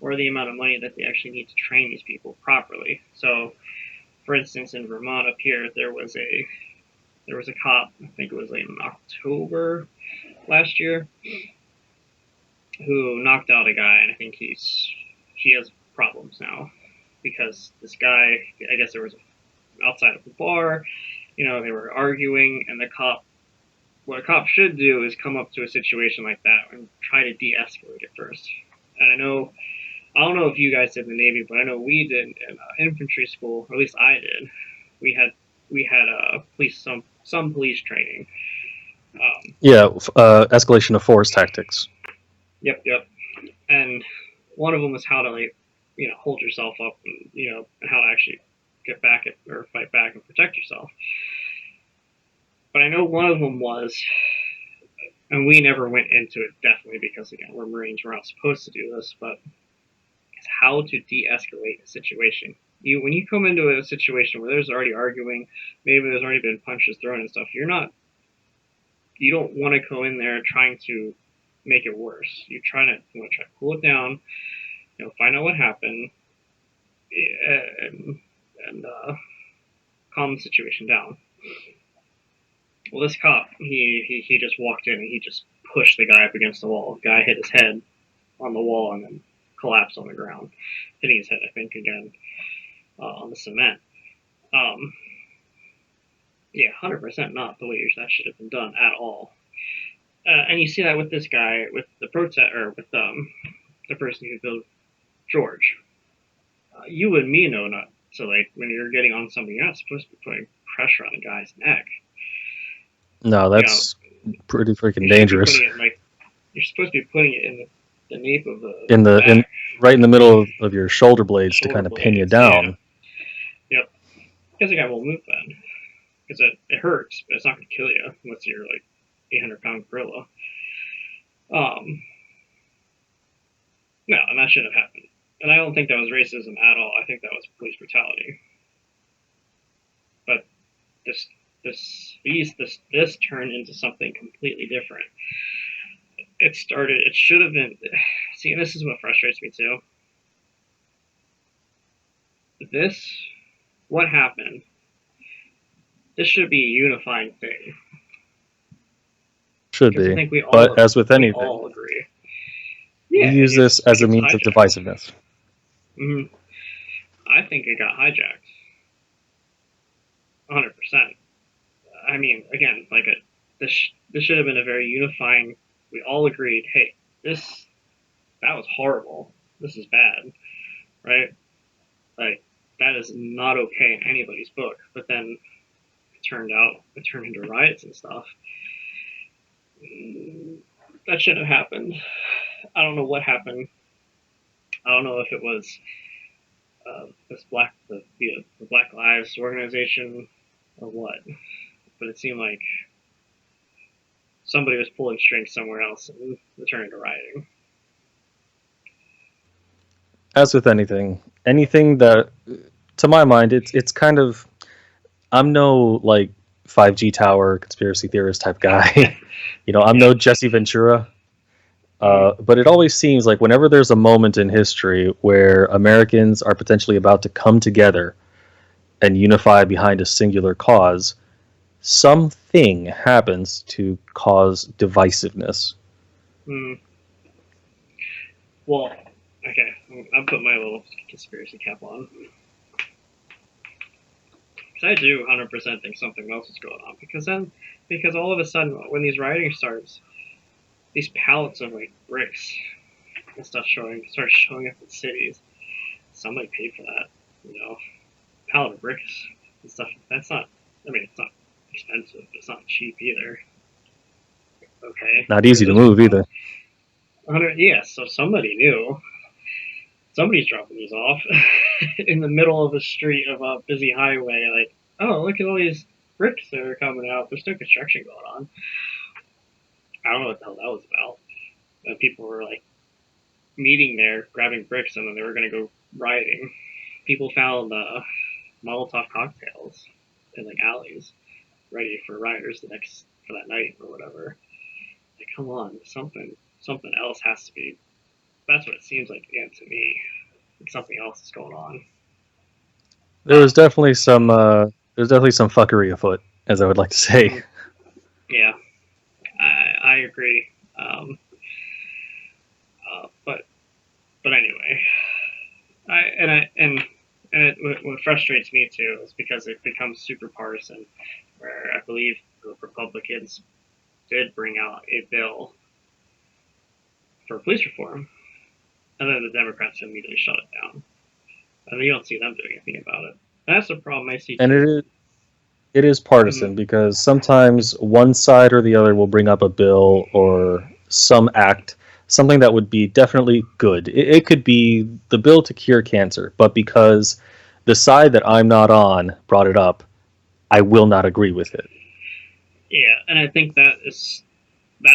the amount of money that they actually need to train these people properly. So, for instance, in Vermont up here, there was a cop. I think it was like in October last year, who knocked out a guy, and I think he has problems now because this guy, I guess there was outside of the bar, they were arguing, and what a cop should do is come up to a situation like that and try to de-escalate it first. And I don't know if you guys did in the Navy, but I know we did in infantry school, or at least I did. We had some police training. Escalation of force tactics. Yep. And one of them was how to hold yourself up, and how to actually get back or fight back and protect yourself. But I know one of them was, and we never went into it definitely because again we're Marines, we're not supposed to do this, but it's how to de-escalate a situation. When you come into a situation where there's already arguing, maybe there's already been punches thrown and stuff, you don't want to go in there trying to make it worse. You want to try to cool it down, find out what happened, and calm the situation down. Well, this cop, he just walked in and he just pushed the guy up against the wall. The guy hit his head on the wall and then collapsed on the ground, hitting his head, I think, again on the cement. 100% not the way that should have been done at all. And you see that with this guy, with the protest, or with the person who killed George. You and me know not. So, like, when you're getting on somebody, you're not supposed to be putting pressure on a guy's neck. No, that's pretty freaking dangerous. You're supposed to be putting it in the nape of the right in the middle of your shoulder blades to kind of pin you down. Yeah. Yep. Because the guy won't move then. Because it hurts, but it's not going to kill you unless you're like 800-pound gorilla. No, and that shouldn't have happened. And I don't think that was racism at all. I think that was police brutality. But this turned into something completely different. It should have been. See, and this is what frustrates me too. What happened? This should be a unifying thing. Should be, but as with anything, all agree. We use this as a means of divisiveness. Mhm. I think it got hijacked, 100%. I mean, again, this should have been a very unifying. We all agreed, hey, this that was horrible. This is bad, right? Like that is not okay in anybody's book. But then it turned into riots and stuff. That shouldn't have happened. I don't know what happened. I don't know if it was the Black Lives organization or what, but it seemed like somebody was pulling strings somewhere else and it turned into rioting. As with anything that, to my mind, it's kind of, I'm no like 5G tower conspiracy theorist type guy. I'm Yeah. no Jesse Ventura. Mm-hmm. But it always seems like whenever there's a moment in history where Americans are potentially about to come together and unify behind a singular cause, something happens to cause divisiveness. Mm. Well, okay, I'll put my little conspiracy cap on. Because I do 100% think something else is going on. Because all of a sudden, when these rioting starts, these pallets of like bricks and stuff start showing up in cities. Somebody paid for that, pallet of bricks and stuff. That's not. I mean, it's not expensive. But it's not cheap either. Okay, Not where are easy to those? move either. 100. Yeah, so somebody knew. Somebody's dropping these off in the middle of a street of a busy highway. Like, oh, look at all these bricks that are coming out. There's no construction going on. I don't know what the hell that was about. And people were like meeting there, grabbing bricks, and then they were going to go rioting. People found Molotov cocktails in like alleys, ready for rioters for that night or whatever. Like, come on, something else has to be. That's what it seems like again to me. Like something else is going on. There was Um, definitely some there's definitely some fuckery afoot, as I would like to say. mm, yeah, I agree. Um, but anyway, what frustrates me too is because it becomes super partisan. Where I believe the Republicans did bring out a bill for police reform, and then the Democrats immediately shut it down, and you don't see them doing anything about it. And that's the problem I see And too. it is Mm-hmm. partisan because sometimes one side or the other will bring up a bill or some act, something that would be definitely good. It could be the bill to cure cancer, but because the side that I'm not on brought it up, I will not agree with it. Yeah, and I think that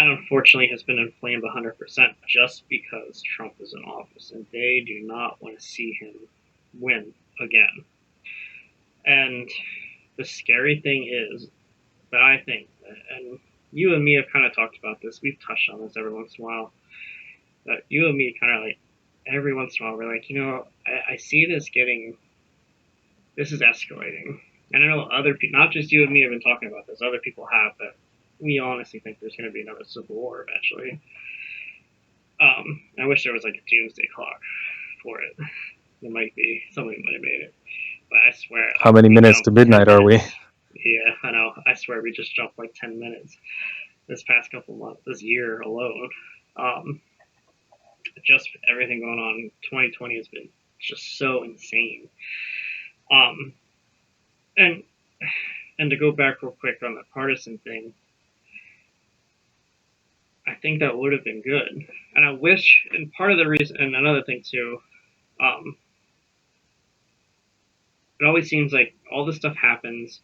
unfortunately has been inflamed 100% just because Trump is in office and they do not want to see him win again. And the scary thing is that I think, and you and me have kind of talked about this, we've touched on this every once in a while, that you and me kind of like, every once in a while, we're like, I see this is escalating. And I know other people, not just you and me, have been talking about this, other people have, but we honestly think there's going to be another civil war eventually. I wish there was like a doomsday clock for it. It might be somebody might have made it, but I swear, How like many we minutes to jumped 10 midnight are we? minutes. Yeah, I know. I swear we just jumped like 10 minutes this past couple months, this year alone. Um, just everything going on. 2020 has been just so insane. Um, and and to go back real quick on the partisan thing, I think that would have been good. And I wish, and part of the reason, and another thing too, um, it always seems like all this stuff happens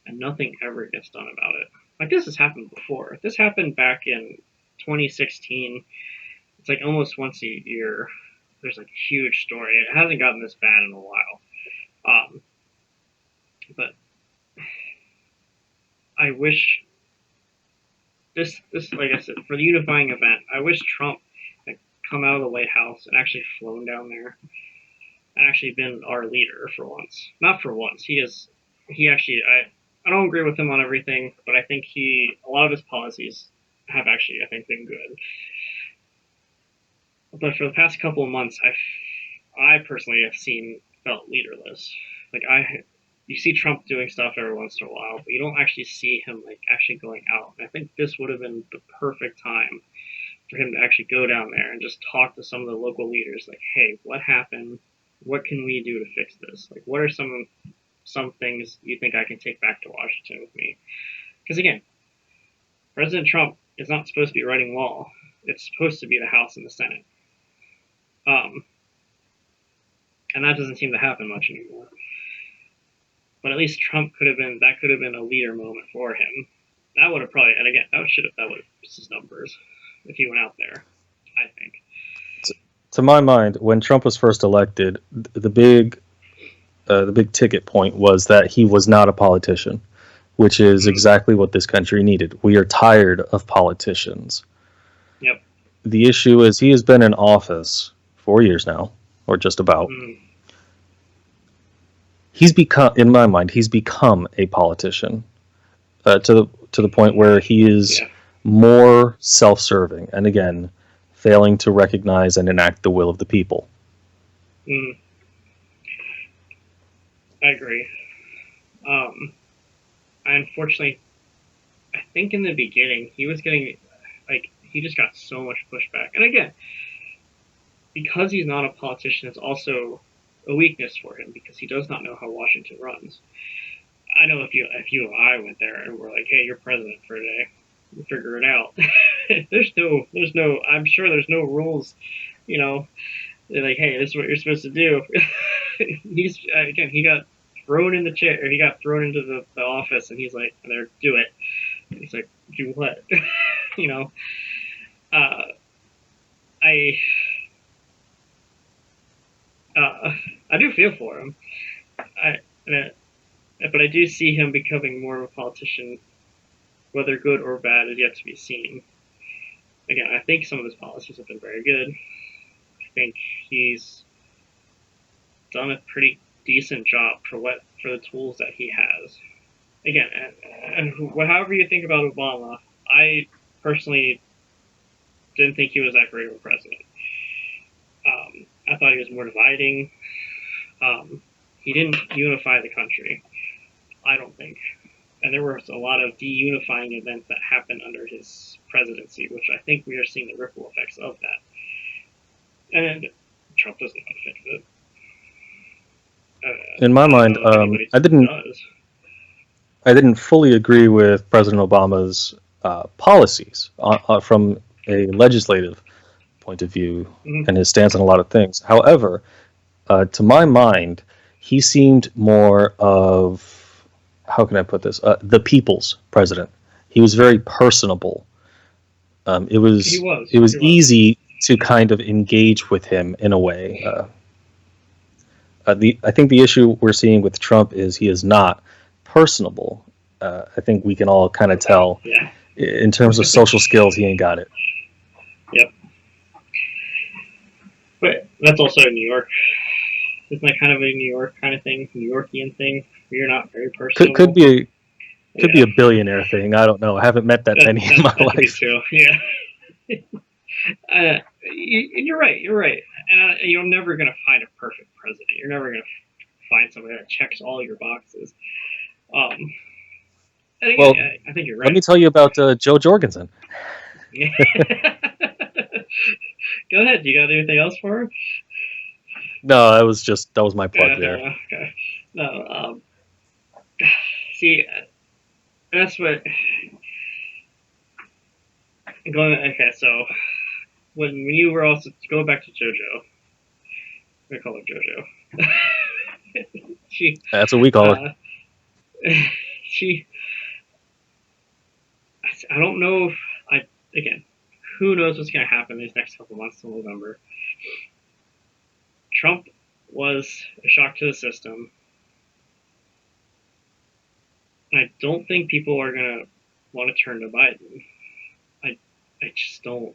and nothing ever gets done about it. Like this has happened before. This happened back in 2016. It's like almost once a year. There's like a huge story. It hasn't gotten this bad in a while. But I wish this like I said for the unifying event. I wish Trump had come out of the White House and actually flown down there and actually been our leader for once. Not for once. He actually I don't agree with him on everything, but I think a lot of his policies have actually I think been good. But for the past couple of months, I personally have felt leaderless. Like you see Trump doing stuff every once in a while, but you don't actually see him like actually going out. And I think this would have been the perfect time for him to actually go down there and just talk to some of the local leaders. Like, hey, what happened? What can we do to fix this? Like, what are some things you think I can take back to Washington with me? Because again, President Trump is not supposed to be writing law. It's supposed to be the House and the Senate. Um, and that doesn't seem to happen much anymore. But at least Trump could have been a leader moment for him. That would have probably, and again, that would have boosted his numbers if he went out there. I think. To my mind, when Trump was first elected, the big ticket point was that he was not a politician, which is exactly what this country needed. We are tired of politicians. Yep. The issue is he has been in office 4 years now, or just about. He's become, in my mind, he's become a politician to the point where he is more self-serving, and again, failing to recognize and enact the will of the people. I agree. Unfortunately, I think in the beginning he was getting he just got so much pushback, and again, because he's not a politician, it's also a weakness for him because he does not know how Washington runs. I know if you and I went there and we're like, hey, you're president for a day, we'll figure it out. there's no. I'm sure there's no rules. You know, they're like, hey, this is what you're supposed to do. He got thrown in the chair, or he got thrown into the office, and he's like, there, do it. And he's like, do what? you know, I I do feel for him. But I do see him becoming more of a politician. Whether good or bad is yet to be seen. Again, I think some of his policies have been very good. I think he's done a pretty decent job for the tools that he has. Again, and however you think about Obama, I personally didn't think he was that great of a president. I thought he was more dividing. He didn't unify the country, I don't think. And there was a lot of de-unifying events that happened under his presidency, which I think we are seeing the ripple effects of that. And Trump doesn't know how to fix it. In my mind, I didn't fully agree with President Obama's policies from a legislative point of view and his stance on a lot of things. However, to my mind, he seemed more of, how can I put this, the people's president. He was very personable. It was easy to kind of engage with him in a way. I think the issue we're seeing with Trump is he is not personable. I think we can all kind of tell. Yeah. In terms of social skills, he ain't got it. Yep. But that's also in New York. Isn't that kind of a New York kind of thing, New Yorkian thing? You're not very personable. Could be a billionaire thing. I don't know. I haven't met that many in my life. True. Yeah. And you're right. And you're never going to find a perfect president. You're never going to find somebody that checks all your boxes. Again, well, I think you're right. Let me tell you about Joe Jorgensen. Go ahead. You got anything else for him? No, that was my plug there. Okay. No. See, that's what. Okay, so when you were also going back to JoJo, we call her JoJo. That's what we call her. I don't know if again, who knows what's going to happen these next couple months till November. Trump was a shock to the system. I don't think people are going to want to turn to Biden. I just don't.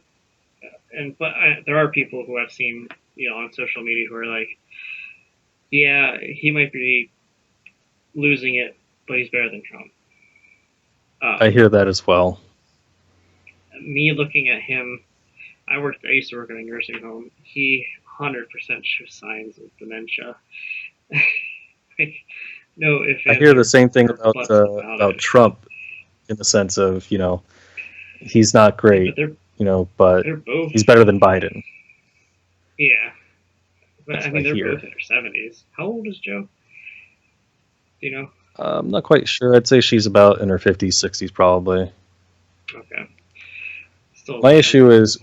But there are people who I've seen, on social media who are like, yeah, he might be losing it, but he's better than Trump. I hear that as well. Me looking at him, I used to work in a nursing home. He 100% show signs of dementia. Like, no ifs, I ands, hear the same thing or buts about about it. Trump in the sense of he's not Yeah, but great, but they're both, he's better than Biden. yeah. But That's I what I mean, they're hear. both in their 70s. How old is Joe? Do you know? I'm not quite sure. I'd say she's about in her 50s, 60s, probably. Okay. Still My not young issue for is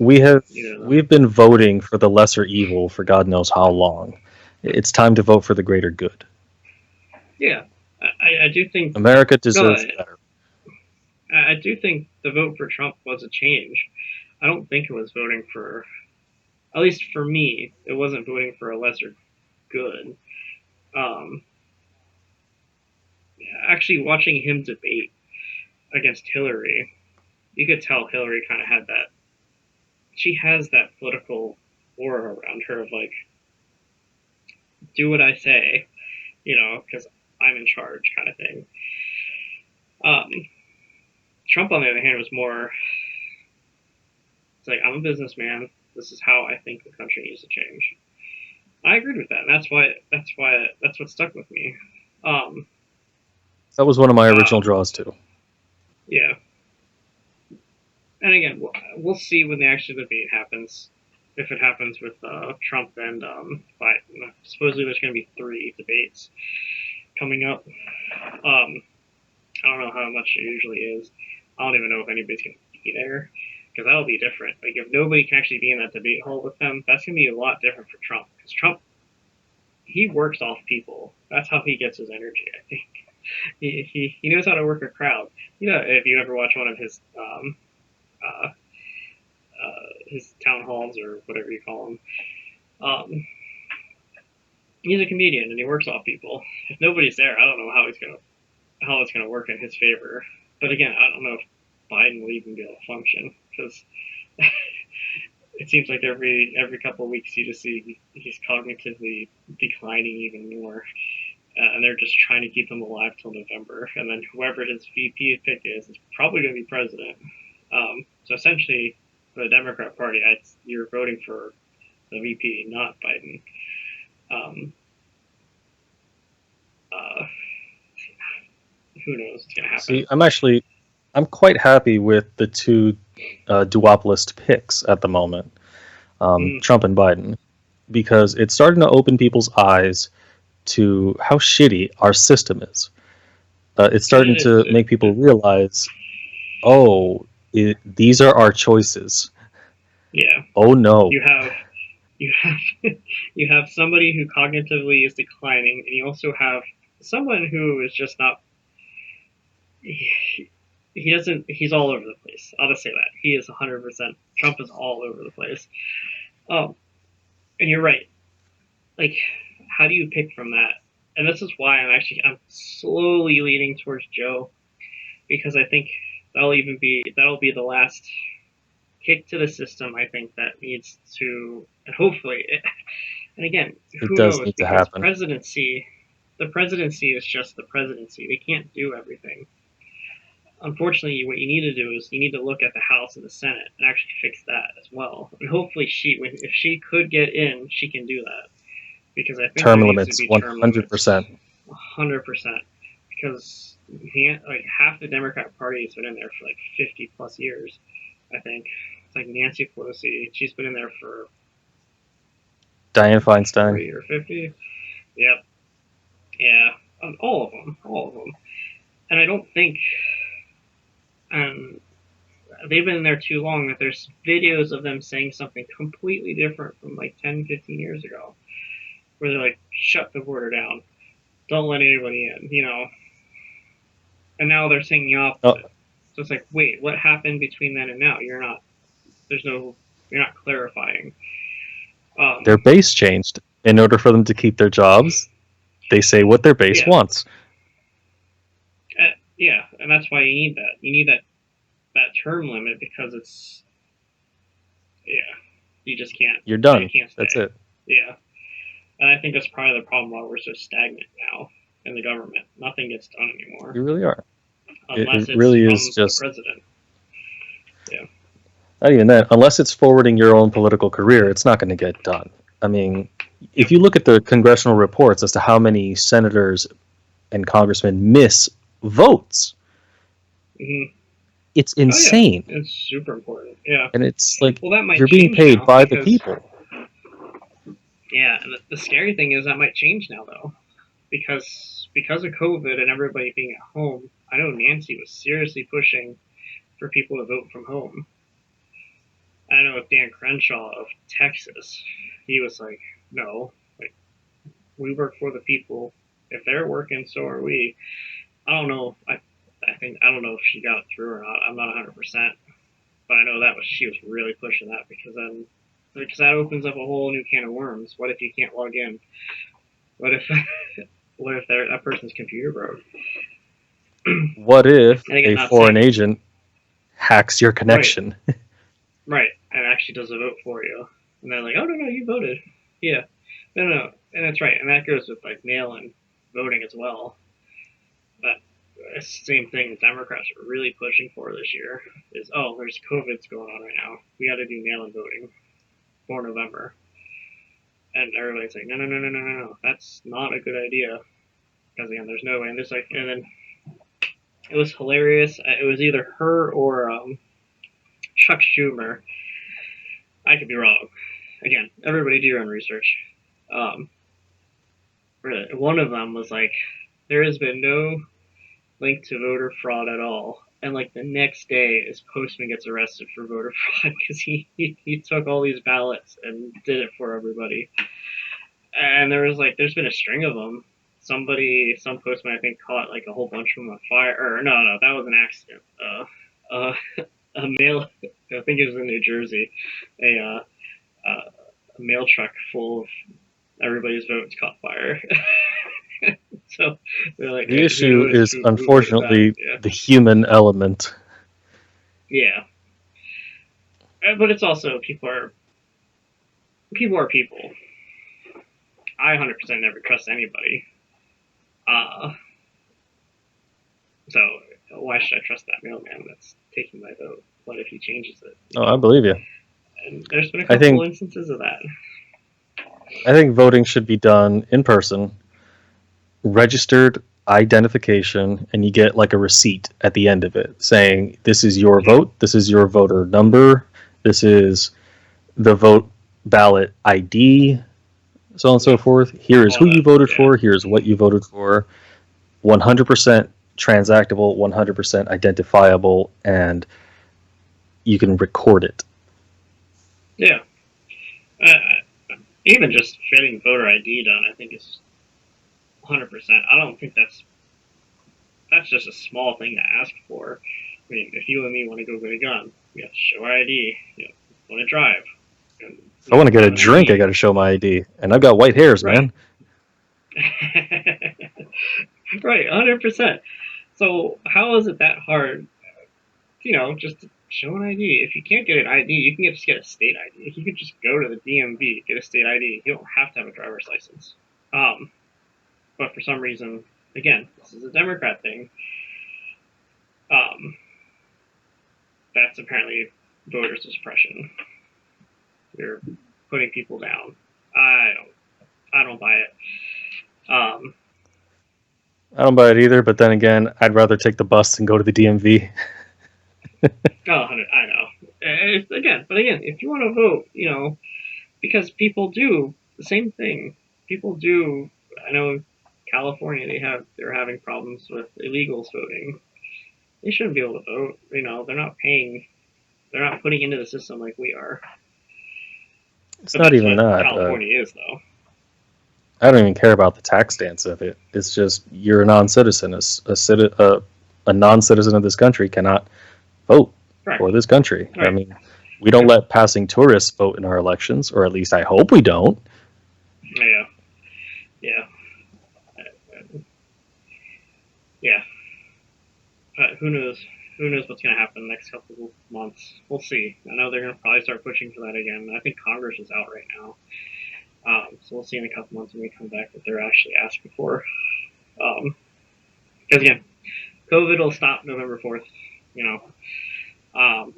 either of them. we've been voting for the lesser evil for God knows how long. It's time to vote for the greater good. Yeah. I do think, America no, deserves better. I do think the vote for Trump was a change. I don't think it was voting for, at least for me, it wasn't voting for a lesser good. Um, Actually, watching him debate against Hillary, you could tell Hillary kind of had that. She has that political aura around her of like, do what I say, because I'm in charge kind of thing. Um, Trump, on the other hand, was more. It's like, I'm a businessman. This is how I think the country needs to change. I agreed with that, and that's what stuck with me. Um, That was one of my original draws too. yeah, and again, we'll see when the actual debate happens. If it happens with Trump and Biden, supposedly there's going to be 3 debates coming up. I don't know how much it usually is. I don't even know if anybody's going to be there because that'll be different. Like if nobody can actually be in that debate hall with them, that's going to be a lot different for Trump because Trump, he works off people. That's how he gets his energy. I think he knows how to work a crowd. If you ever watch one of uh, his town halls or whatever you call them, um, he's a comedian and he works off people. If nobody's there, I don't know how it's gonna work in his favor. But again, I don't know if Biden will even be able to function because it seems like every couple of weeks you just see he's cognitively declining even more, and they're just trying to keep him alive till November, and then whoever his VP pick is probably going to be president. So essentially, for the Democrat Party, you're voting for the VP, not Biden. Um, uh, who knows what's going to happen? See, I'm quite happy with the two duopolist picks at the moment, Mm, Trump and Biden, because it's starting to open people's eyes to how shitty our system is. It's it starting is. to make people realize, oh, these are our choices. Yeah. Oh no. You have you have you have somebody who cognitively is declining, and you also have someone who is just not. He doesn't. He's all over the place. I'll just say that he is 100%. Trump is all over the place. Um, and you're right. Like, how do you pick from that? And this is why I'm slowly leaning towards Joe because I think that'll be the last kick to the system. I think that needs to, and hopefully, and again, It who does knows? need to Because happen. the presidency is just the presidency. They can't do everything. Unfortunately, what you need to do is you need to look at the House and the Senate and actually fix that as well. And hopefully, if she could get in, she can do that because I think Term there needs to limits, be term limits, 100%. 100%. Because like half the Democrat Party has been in there for like 50 plus years. I think it's like Nancy Pelosi. She's been in there for Dianne Feinstein. 40 or 50. Yep. Yeah. All of them. All of them. And I don't think um, they've been in there too long that there's videos of them saying something completely different from like 10, 15 years ago, where they're like, shut the border down, don't let anybody in. And now they're saying the Oh, opposite. So it's like, wait, what happened between then and now? You're not clarifying. their Um, base changed. In order for them to keep their jobs, they say what their base yeah, wants. yeah, and that's why you need that. You need that term limit because yeah, you just can't. You're They done. can't That's stay. it. Yeah, and I think that's part of the problem why we're so stagnant now in the government. Nothing gets done anymore You really are. unless It it's really is from the just president. Yeah, not even that. Unless it's forwarding your own political career, it's not going to get done. I mean, if you look at the congressional reports as to how many senators and congressmen miss votes, Hmm. it's Oh yeah, insane. it's super important. Yeah. And it's like Well, that might you're being change paid now by the because people. yeah, and the scary thing is that might change now though because of COVID and everybody being at home. I know Nancy was seriously pushing for people to vote from home. I know with Dan Crenshaw of Texas, he was like, no, like we work for the people. If they're working, so are we. I don't know. I don't know if she got it through or not. I'm not 100%, but I know that was she was really pushing that because that opens up a whole new can of worms. What if you can't log in? What if what if that person's computer broke? What if And again, a not foreign saying agent hacks your right, connection? right, and actually does a vote for you, and they're like, oh no, you voted, yeah, no, and that's right, and that goes with like mail-in voting as well. That same thing the Democrats are really pushing for this year is there's COVID's going on right now. We got to do mail-in voting for November, and everybody's like, no, that's not a good idea because again, there's no way. And there's like, and then it was hilarious. It was either her or Chuck Schumer. I could be wrong. Again, everybody do your own research. Um, one of them was like, there has been no link to voter fraud at all. And like the next day, his postman gets arrested for voter fraud because he took all these ballots and did it for everybody. And there's been a string of them. Some postman I think caught like a whole bunch of them on fire. Or no, that was an accident. A mail, I think it was in New Jersey, a a mail truck full of everybody's votes caught fire. So they're like, The who issue knows is who voted that? unfortunately Yeah, the human element. yeah. But it's also people are people. I 100% never trust anybody. Uh, so why should I trust that mailman that's taking my vote? What if he changes it? Oh, I believe you. And there's been a I couple think instances of that. I think voting should be done in person, registered identification, and you get like a receipt at the end of it saying this is your Mm-hmm. vote, this is your voter number, this is the vote ballot ID, so on and so Yep. forth. Here is All who you that. voted Yeah. for, here's what you voted for. 100% transactable, 100% identifiable, and you can record it. Yeah. Even just getting voter ID done, I think is 100%. I don't think that's just a small thing to ask for. I mean, if you and me want to go get a gun, we have to show our ID. Want to drive, and If I we want have to to get a have an drink, I ID. got to show my ID, and I've got white hairs, Right. man. Right. 100%. So how is it that hard? Just to show an ID. If you can't get an ID, you can just get a state ID. You could just go to the DMV, get a state ID. You don't have to have a driver's license. But for some reason, again, this is a Democrat thing. Um, that's apparently voter suppression. You're putting people down. I don't buy it. Um, I don't buy it either, but then again, I'd rather take the bus than go to the DMV. I know. But again, if you want to vote, because people do the same thing. People do. I know in California they're having problems with illegals voting. They shouldn't be able to vote. They're not paying. They're not putting into the system like we are. It's But not that's even what that. California is, though. I don't even care about the tax stance of it. It's just you're a non-citizen. A non-citizen of this country cannot vote Correct. for this country. I Right. mean, we don't let passing tourists vote in our elections, or at least I hope we don't. Yeah. Yeah. Yeah. But who knows? Who knows what's going to happen in the next couple of months? We'll see. I know they're going to probably start pushing for that again. I think Congress is out right now. So we'll see in a couple months when we come back what they're actually asking for. Because again, COVID will stop November 4th. You know,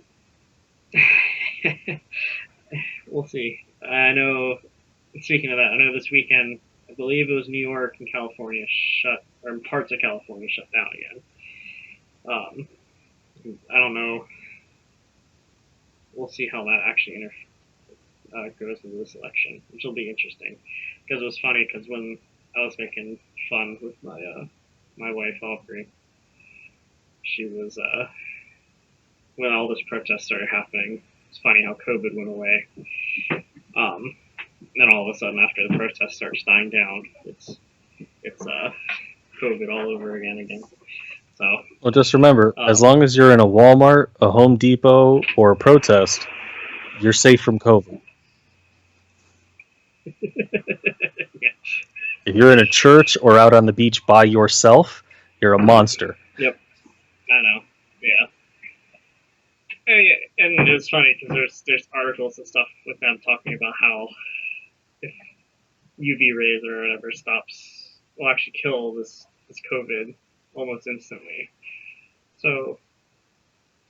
we'll see. I know speaking of that, I know this weekend, I believe it was New York and California shut, or parts of California shut down again. I don't know. We'll see how that actually goes into this election, which will be interesting. Because it was funny because when I was making fun with my wife Aubrey, she was when all this protest started happening. It's funny how COVID went away. Um, then all of a sudden, after the protest starts dying down, it's COVID all over again. So, Well, just remember, as um, long as you're in a Walmart, a Home Depot, or a protest, you're safe from COVID. yeah, If you're in a church or out on the beach by yourself, you're a monster. yep, I know, yeah. And it's funny because there's articles and stuff with them talking about how if UV rays or whatever stops will actually kill this COVID almost instantly. So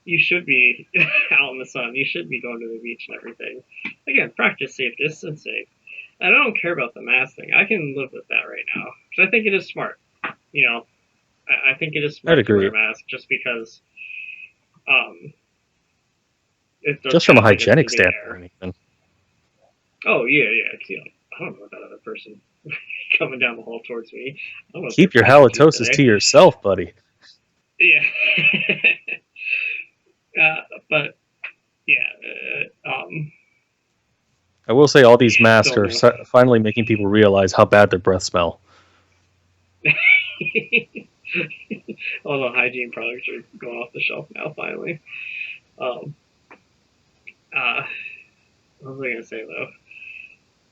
you should be out in the sun. You should be going to the beach and everything. Again, practice safe distancing. And I don't care about the mask thing. I can live with that right now because I think it is smart. You know, I think it is I'd smart to wear a agree. mask just because um, it does Just from kind a of like a hygienic thinning air. standpoint, even. Oh yeah. You know, I don't know about that other person coming down the hall towards me. I don't know if they're Keep your brushing teeth halitosis today. to yourself, buddy. Yeah. But yeah, I will say all these masks don't are know. finally making people realize how bad their breath smell. All the hygiene products are going off the shelf now. Finally. Um, what was I gonna say though?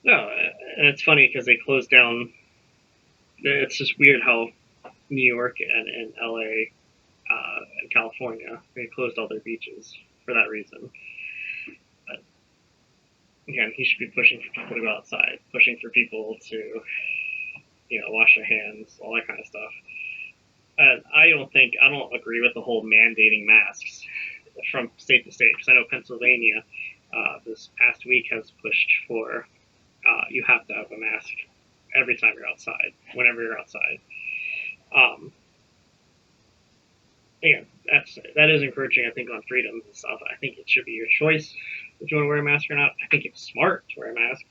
No, and it's funny because they closed down. It's just weird how New York and LA and California they closed all their beaches for that reason. But again, he should be pushing for people to go outside, pushing for people to wash their hands, all that kind of stuff. I don't agree with the whole mandating masks from state to state because I know Pennsylvania this past week has pushed for you have to have a mask every time you're outside, whenever you're outside. Um, Again, that is encouraging. I think on freedom and stuff. I think it should be your choice if you want to wear a mask or not. I think it's smart to wear a mask.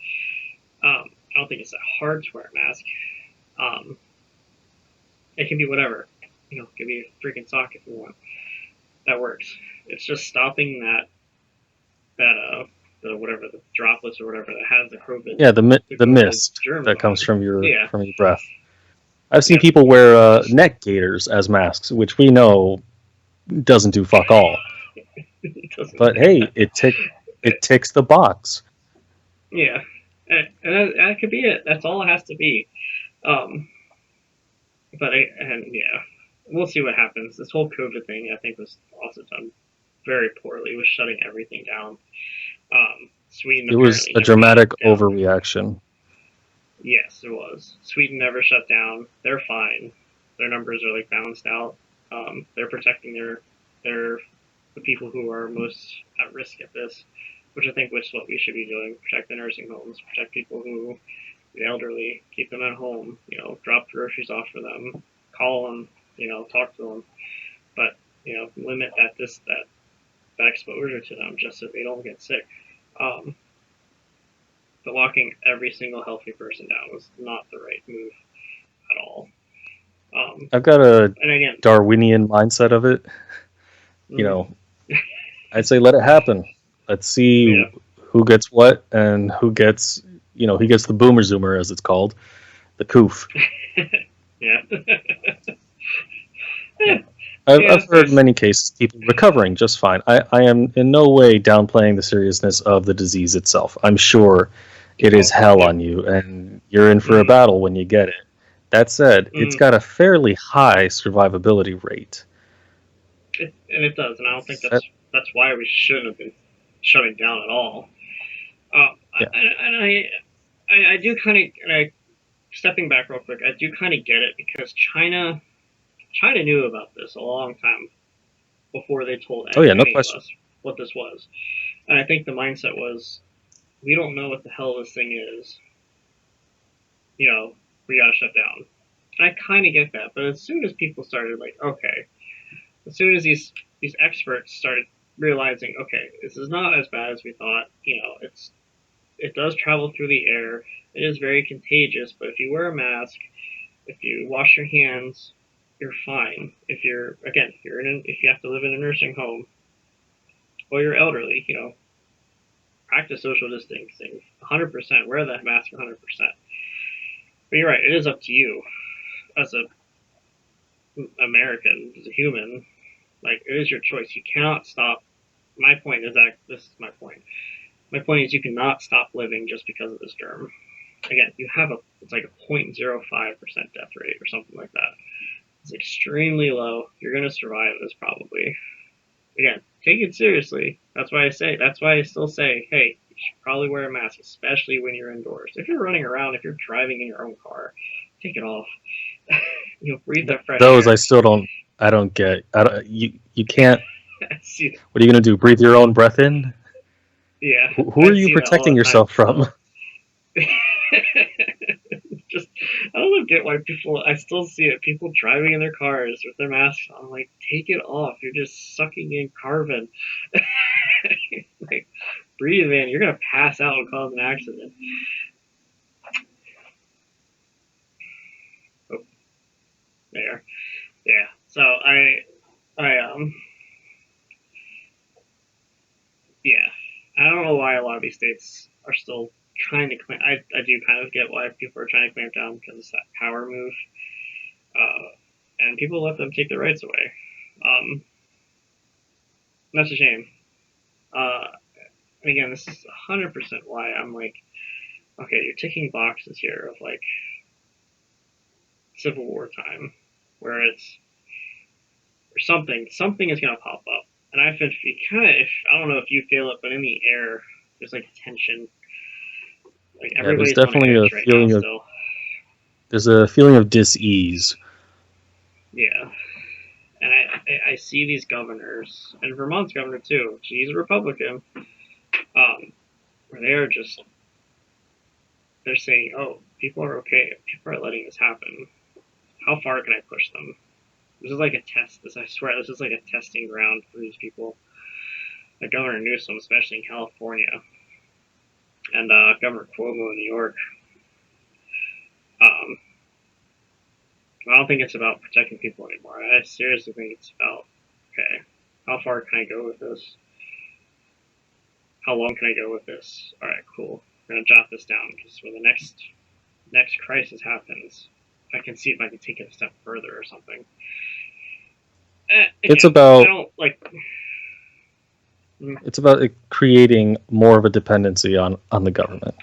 I don't think it's that hard to wear a mask. Um, it can be whatever. Give me a freaking sock if you want. That works. It's just stopping that the whatever the droplets or whatever that has Yeah, the the COVID mist germs that on comes it. Yeah. from your breath. I've seen Yep. people wear neck gaiters as masks, which we know doesn't do fuck all. It doesn't. But hey, it ticks the box. Yeah. And that could be it. That's all it has to be. Um, and yeah, we'll see what happens. This whole COVID thing, I think, was also done very poorly with shutting everything down. Sweden It was apparently a never shut dramatic down. overreaction. Yes, it was. Sweden never shut down. They're fine. Their numbers are like balanced out. They're protecting their the people who are most at risk at this, which I think is what we should be doing: protect the nursing homes, protect people who the elderly, keep them at home. Drop groceries off for them, call them, talk to them, but limit that exposure to them just so they don't get sick. Um, but locking every single healthy person down was not the right move at all. Um, I've got a and again, Darwinian mindset of it. You mm, know, I'd say let it happen. Let's see yeah, who gets what and who gets, he gets the boomer zoomer as it's called, the coof. yeah, Yeah. yeah, I've it's heard nice. many cases people recovering just fine. I am in no way downplaying the seriousness of the disease itself. I'm sure it is Oh, hell yep. on you, and you're in for a Mm, battle when you get it. That said, it's mm. got a fairly high survivability rate. And it does, and I don't think That, that's why we shouldn't have been shutting down at all. yeah. I do kind of stepping back real quick. I do kind of get it because China knew about this a long time before they told Oh yeah, no any of question. us what this was, and I think the mindset was we don't know what the hell this thing is. we got to shut down. And I kind of get that, but as soon as people started like, okay, as soon as these experts started realizing, okay, this is not as bad as we thought. It does travel through the air. It is very contagious, but if you wear a mask, if you wash your hands, you're fine. If you have to live in a nursing home or you're elderly, practice social distancing 100%. Wear that mask 100%. But you're right. It is up to you as a American, as a human. Like, it is your choice. You cannot stop. My point is that this is my point. My point is you cannot stop living just because of this germ. Again, it's like a 0.05% death rate or something like that. It's extremely low. You're going to survive this probably. Again, take it seriously. That's why I still say, hey, you should probably wear a mask, especially when you're indoors. If you're running around, if you're driving in your own car, take it off. Breathe that fresh Those air. I still don't get. You can't. See, What are you gonna do? Breathe your own breath in? yeah, Who are I you see that all protecting the time yourself from? still. Just, I don't get why I still see it. People driving in their cars with their masks on. I'm like, take it off. You're just sucking in carbon. Like, breathe, man. You're gonna pass out and cause an accident. Oh, there. Yeah. So I yeah. I don't know why a lot of these states are still trying to claim. I do kind of get why people are trying to clamp down because it's that power move, and people let them take their rights away. Um, that's a shame. Uh, and again, this is 100% why I'm like, okay, you're ticking boxes here of like Civil War time, where it's or something is gonna pop up, and I feel I don't know if you feel it, but in the air there's like tension, like Yeah, everybody's on edge right now still. there's a feeling of dis-ease. Yeah, and I see these governors, and Vermont's governor too. She's a Republican, where they're saying, oh, people are okay. People are letting this happen. How far can I push them? This is like a test. I swear, this is like a testing ground for these people. Like Governor Newsom, especially in California, and Governor Cuomo in New York. Um, I don't think it's about protecting people anymore. I seriously think it's about, okay, how far can I go with this? How long can I go with this? All right, cool. I'm gonna jot this down because when the next crisis happens, I can see if I can take it a step further or something. It's Again, I about don't like. it's about creating more of a dependency on the government.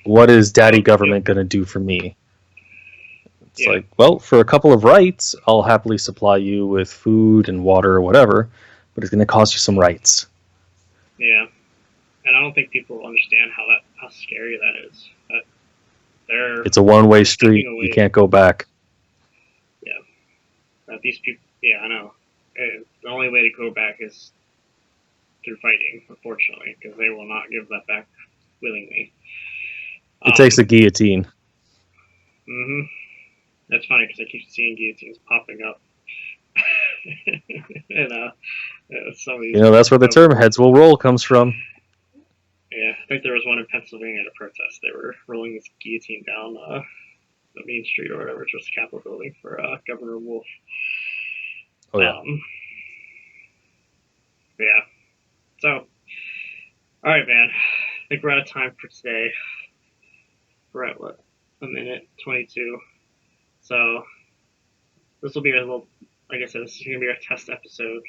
What is daddy Yep, government going to do for me? It's yeah, like, well, for a couple of rights, I'll happily supply you with food and water or whatever, but it's going to cost you some rights. yeah, and I don't think people understand how scary that is. That they're It's a one-way taking street. You away. can't go back. Yeah, that these people. Yeah, I know. The only way to go back is through fighting, unfortunately, because they will not give that back willingly. It takes Um, a guillotine. hmm That's funny because I keep seeing guillotines popping up, and some of these That's where the term governors. heads will roll comes from. Yeah, I think there was one in Pennsylvania at a protest. They were rolling this guillotine down the main street or whatever, just the Capitol building for Governor Wolf. Oh, yeah. Um, yeah. So, all right, man. I think we're out of time for today. We're at what, a minute 22. So this will be a little. Like I said, this is gonna be our test episode.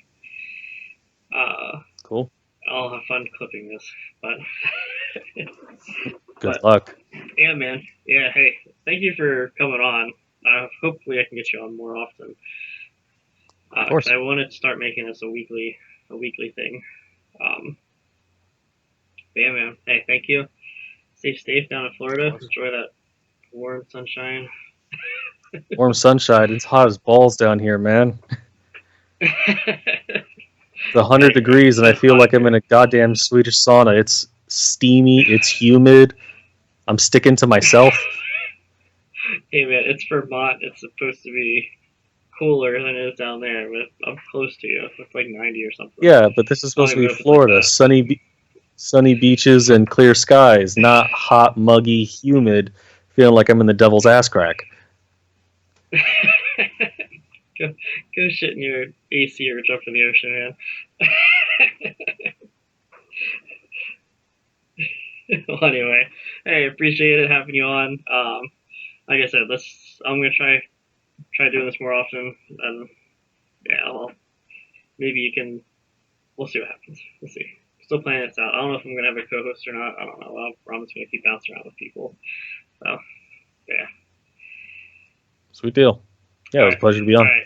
Uh, Cool. I'll have fun clipping this, but Good but luck. yeah, man. Yeah, hey, thank you for coming on. Hopefully, I can get you on more often. Of Because course. I wanted to start making this a weekly thing. Um, but yeah, man. Hey, thank you. Stay safe down in Of Florida. course. Enjoy that warm sunshine. Warm sunshine. It's hot as balls down here, man. Hey, It's 100 degrees, it's and I been feel hot like I'm here. in a goddamn Swedish sauna. It's steamy. It's humid. I'm sticking to myself. Hey man, it's Vermont. It's supposed to be cooler than it is down there, but I'm close to you. It's like 90 or something. Yeah, but this is I don't supposed to even be know if it's like Florida. that. Sunny beaches and clear skies, not hot, muggy, humid, feeling like I'm in the devil's ass crack. go, go shit in your AC or jump in the ocean, man. Well, anyway, hey, appreciate it having you on. Like I said, I'm gonna try doing this more often, and yeah, well, maybe you can. We'll see what happens. We'll see. Still planning this out. I don't know if I'm gonna have a co-host or not. I don't know. I'm just gonna keep bouncing around with people. So yeah. Sweet deal. Yeah, All it was right. a pleasure to be All on. right.